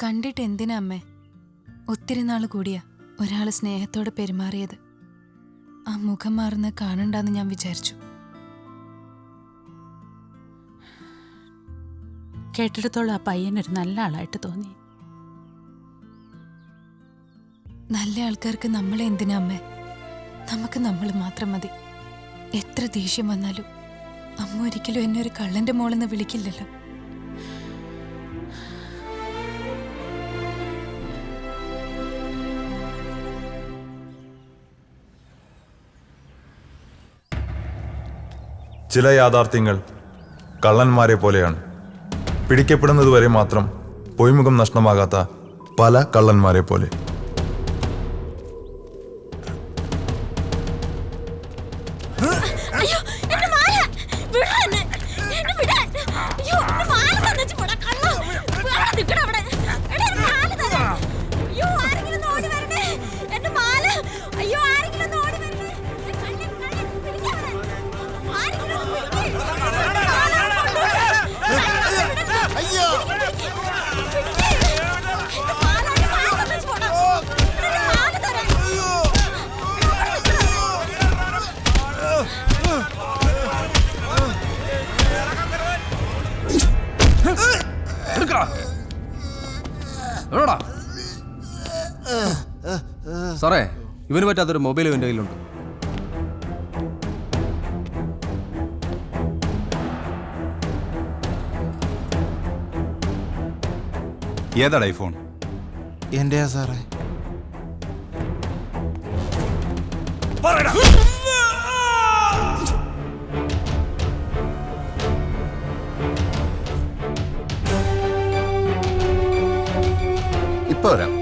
കണ്ടിട്ട് എന്തിനാ അമ്മേ? ഒത്തിരി നാൾ കൂടിയാ ഒരാൾ സ്നേഹത്തോടെ പെരുമാറിയത്. ആ മുഖം മാറുന്ന കാണണ്ടെന്ന് ഞാൻ വിചാരിച്ചു. കേട്ടിടത്തോളം ആ പയ്യനൊരു നല്ല ആളായിട്ട് തോന്നി. നല്ല ആൾക്കാർക്ക് നമ്മളെ എന്തിനാ അമ്മേ? നമുക്ക് നമ്മൾ മാത്രം മതി. എത്ര ദേഷ്യം വന്നാലും അമ്മ ഒരിക്കലും എന്നെ ഒരു കള്ളന്റെ മോളെന്ന് വിളിക്കില്ലല്ലോ. ചില യാഥാർത്ഥ്യങ്ങൾ കള്ളന്മാരെ പോലെയാണ്. പിടിക്കപ്പെടുന്നതുവരെ മാത്രം പൊയ്മുഖം നഷ്ടമാകാത്ത പല കള്ളന്മാരെ പോലെ. സാറേ, ഇവന് പറ്റാത്തൊരു മൊബൈൽ ഇവൻ്റെ കയ്യിലുണ്ട്. ഏതാടാ ഈ ഫോൺ? എന്റെയാ സാറേ. ഇപ്പൊ വരാം.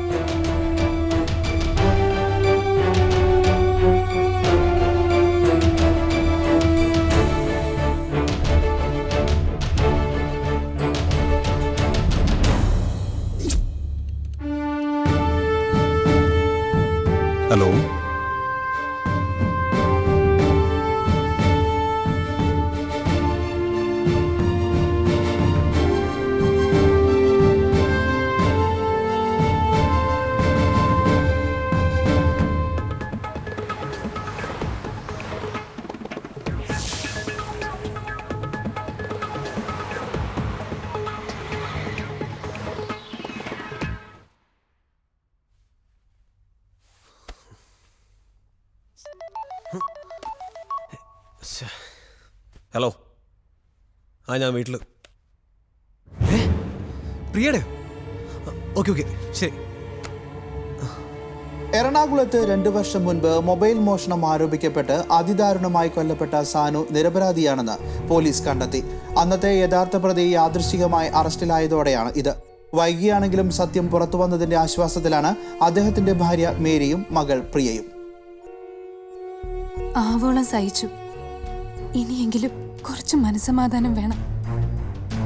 Hello, hello. ആ ഞാൻ വീട്ടിൽ. പ്രിയയുടെ? ഓക്കെ ഓക്കെ ശരി. എറണാകുളത്ത് 2 വർഷം മുൻപ് മൊബൈൽ മോഷണം ആരോപിക്കപ്പെട്ട് അതിദാരുണമായി കൊല്ലപ്പെട്ട സാനു നിരപരാധിയാണെന്ന് പോലീസ് കണ്ടെത്തി. അന്നത്തെ യഥാർത്ഥ പ്രതി യാദൃശ്ചികമായി അറസ്റ്റിലായതോടെയാണ് ഇത്. വൈകിയാണെങ്കിലും സത്യം പുറത്തു വന്നതിന്റെ ആശ്വാസത്തിലാണ് അദ്ദേഹത്തിന്റെ ഭാര്യ മേരിയും മകൾ പ്രിയയും. ആവോളം സഹിച്ചു. ഇനിയെങ്കിലും കുറച്ച് മനസ്സമാധാനം വേണം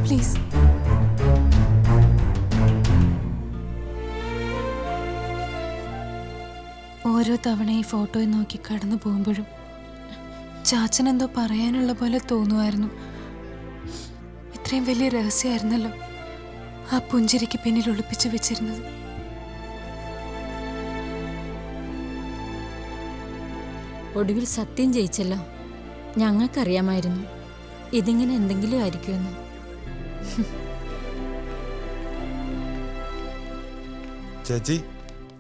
പ്ലീസ്. ഓരോ തവണ ഈ ഫോട്ടോയെ നോക്കി കടന്നു പോകുമ്പോഴും ചാച്ചൻ എന്തോ പറയാനുള്ള പോലെ തോന്നുമായിരുന്നു. ഇത്രയും വലിയ രഹസ്യമായിരുന്നല്ലോ ആ പുഞ്ചിരിക്ക് പിന്നിൽ ഒളിപ്പിച്ചു വെച്ചിരുന്നത്. ഒടുവിൽ സത്യം ജയിച്ചല്ലോ. ഞങ്ങൾക്കറിയാമായിരുന്നു ഇതിങ്ങനെ എന്തെങ്കിലും ആയിരിക്കുമെന്ന്. ചേച്ചി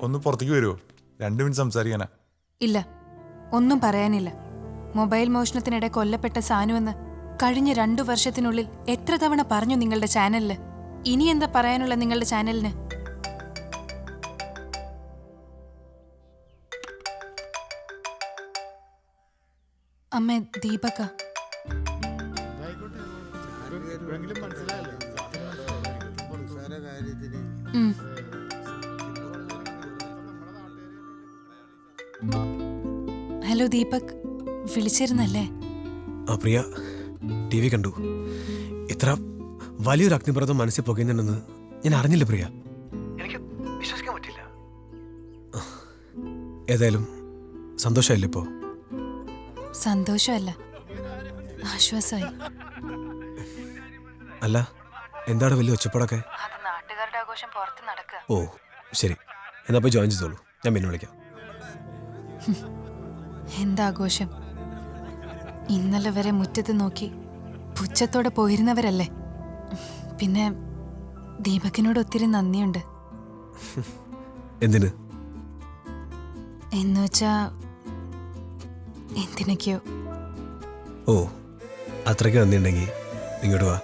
ഒന്ന് പുറത്തേക്ക് വരുമോ? 2 മിനിറ്റ് സംസാരിക്കാനാ. ഇല്ല, ഒന്നും പറയാനില്ല. മൊബൈൽ മോഷണത്തിനിടെ കൊല്ലപ്പെട്ട സാനുവെന്ന് കഴിഞ്ഞ 2 വർഷത്തിനുള്ളിൽ എത്ര തവണ പറഞ്ഞു നിങ്ങളുടെ ചാനലില്? ഇനി എന്താ പറയാനുള്ള നിങ്ങളുടെ ചാനലിന്? അമ്മ ദീപക. ഹലോ ദീപക്, വിളിച്ചിരുന്നല്ലേ? ആ പ്രിയ, ടി വി കണ്ടു. ഇത്ര വലിയൊരു അഗ്നിപർവ്വതം മനസ്സിൽ പുകയുന്നുണ്ടെന്ന് ഞാൻ അറിഞ്ഞില്ല പ്രിയ. എനിക്ക് വിശ്വസിക്കാൻ പറ്റില്ല. ഏതായാലും സന്തോഷമായില്ലേ ഇപ്പോ? സന്തോഷമല്ല, ആശ്വാസമായി. അല്ല, എന്താണ് വലിയ ഒച്ചപ്പാടൊക്കെ? നാട്ടുകാരുടെ ആഘോഷം പുറത്ത് നടക്കുക. ഓ ശരി, എന്നാ പോയി ജോയിൻ ചെയ്തോളൂ. ഞാൻ പിന്നെ വിളിക്കാം. എന്താഘോഷം? ഇന്നലെ വരെ മുറ്റത്ത് നോക്കി പുച്ഛത്തോടെ പോയിരുന്നവരല്ലേ. പിന്നെ ദീപകിനോട് ഒത്തിരി നന്ദിയുണ്ട്. എന്തിന്? എന്നുവെച്ചാ എന്തിനൊക്കെയോ. ഓ, അത്രയ്ക്ക് നന്ദിയുണ്ടെങ്കിൽ ഇങ്ങോട്ട് വാ,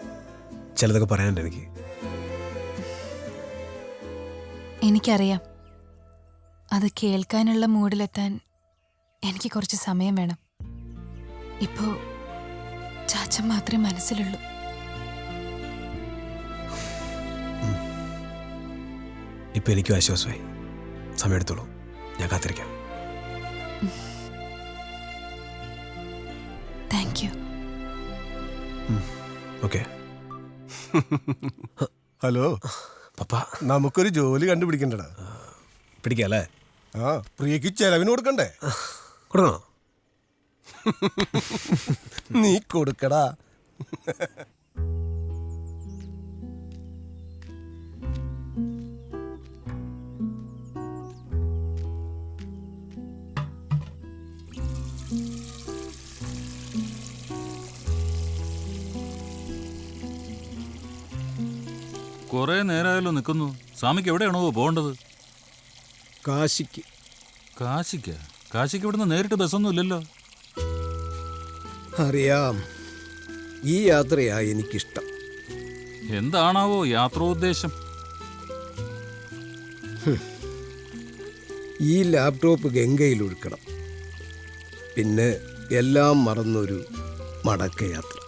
ചിലതൊക്കെ പറയാനുണ്ട് എനിക്ക്. എനിക്കറിയാം, അത് കേൾക്കാനുള്ള മൂഡിലെത്താൻ എനിക്ക് കുറച്ച് സമയം വേണം. ഇപ്പോ ചാച്ചൻ മാത്രമേ മനസ്സിലുള്ളൂ. ഇപ്പൊ എനിക്കും ആശ്വാസമായി. സമയമെടുത്തോളൂ, ഞാൻ കാത്തിരിക്കാം. Thank you. ഓക്കെ. ഹലോ പപ്പ, നമുക്കൊരു ജോലി കണ്ടുപിടിക്കണ്ടടാ. പിടിക്കല്ലേ? ആ, പ്രിയക്ക് ചെലവിന് കൊടുക്കണ്ടേ? കൊടുക്കണോ? നീ കൊടുക്കടാ. കുറെ നേരമായല്ലോ നിൽക്കുന്നു. സ്വാമിക്ക് എവിടെയാണോ പോകേണ്ടത്? കാശിക്ക്. കാശിക്ക് ഇവിടുന്ന് നേരിട്ട് ബസ്സൊന്നും ഇല്ലല്ലോ. അറിയാം, ഈ യാത്രയാ എനിക്കിഷ്ടം. എന്താണാവോ യാത്രോദ്ദേശം? ഈ ലാപ്ടോപ്പ് ഗംഗയിൽ ഒഴുക്കണം, പിന്നെ എല്ലാം മറന്നൊരു മടക്കയാത്ര.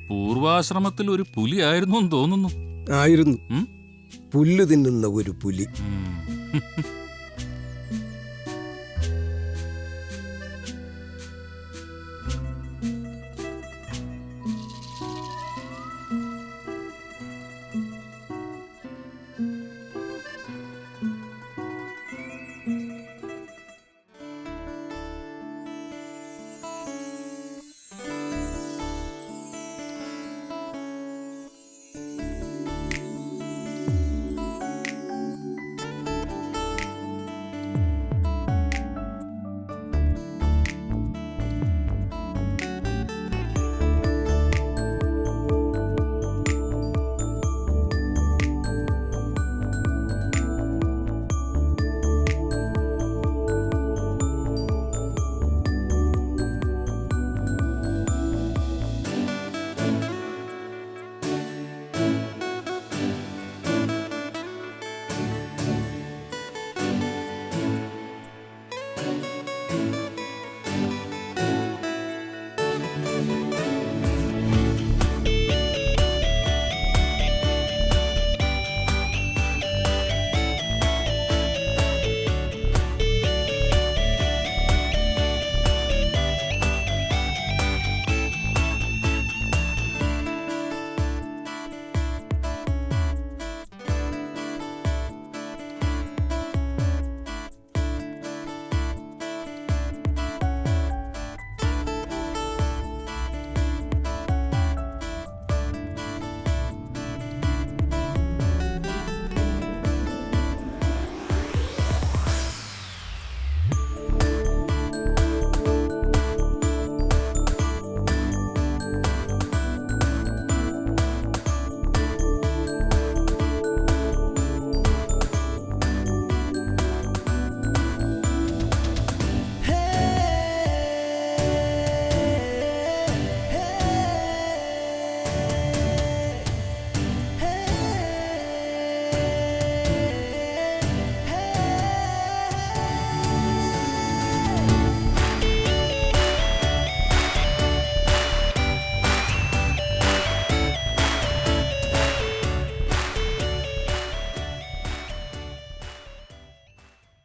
പൂർവാശ്രമത്തിൽ ഒരു പുലി ആയിരുന്നു എന്ന് തോന്നുന്നു. ആയിരുന്നു, പുല്ല് തിന്നുന്ന ഒരു പുലി.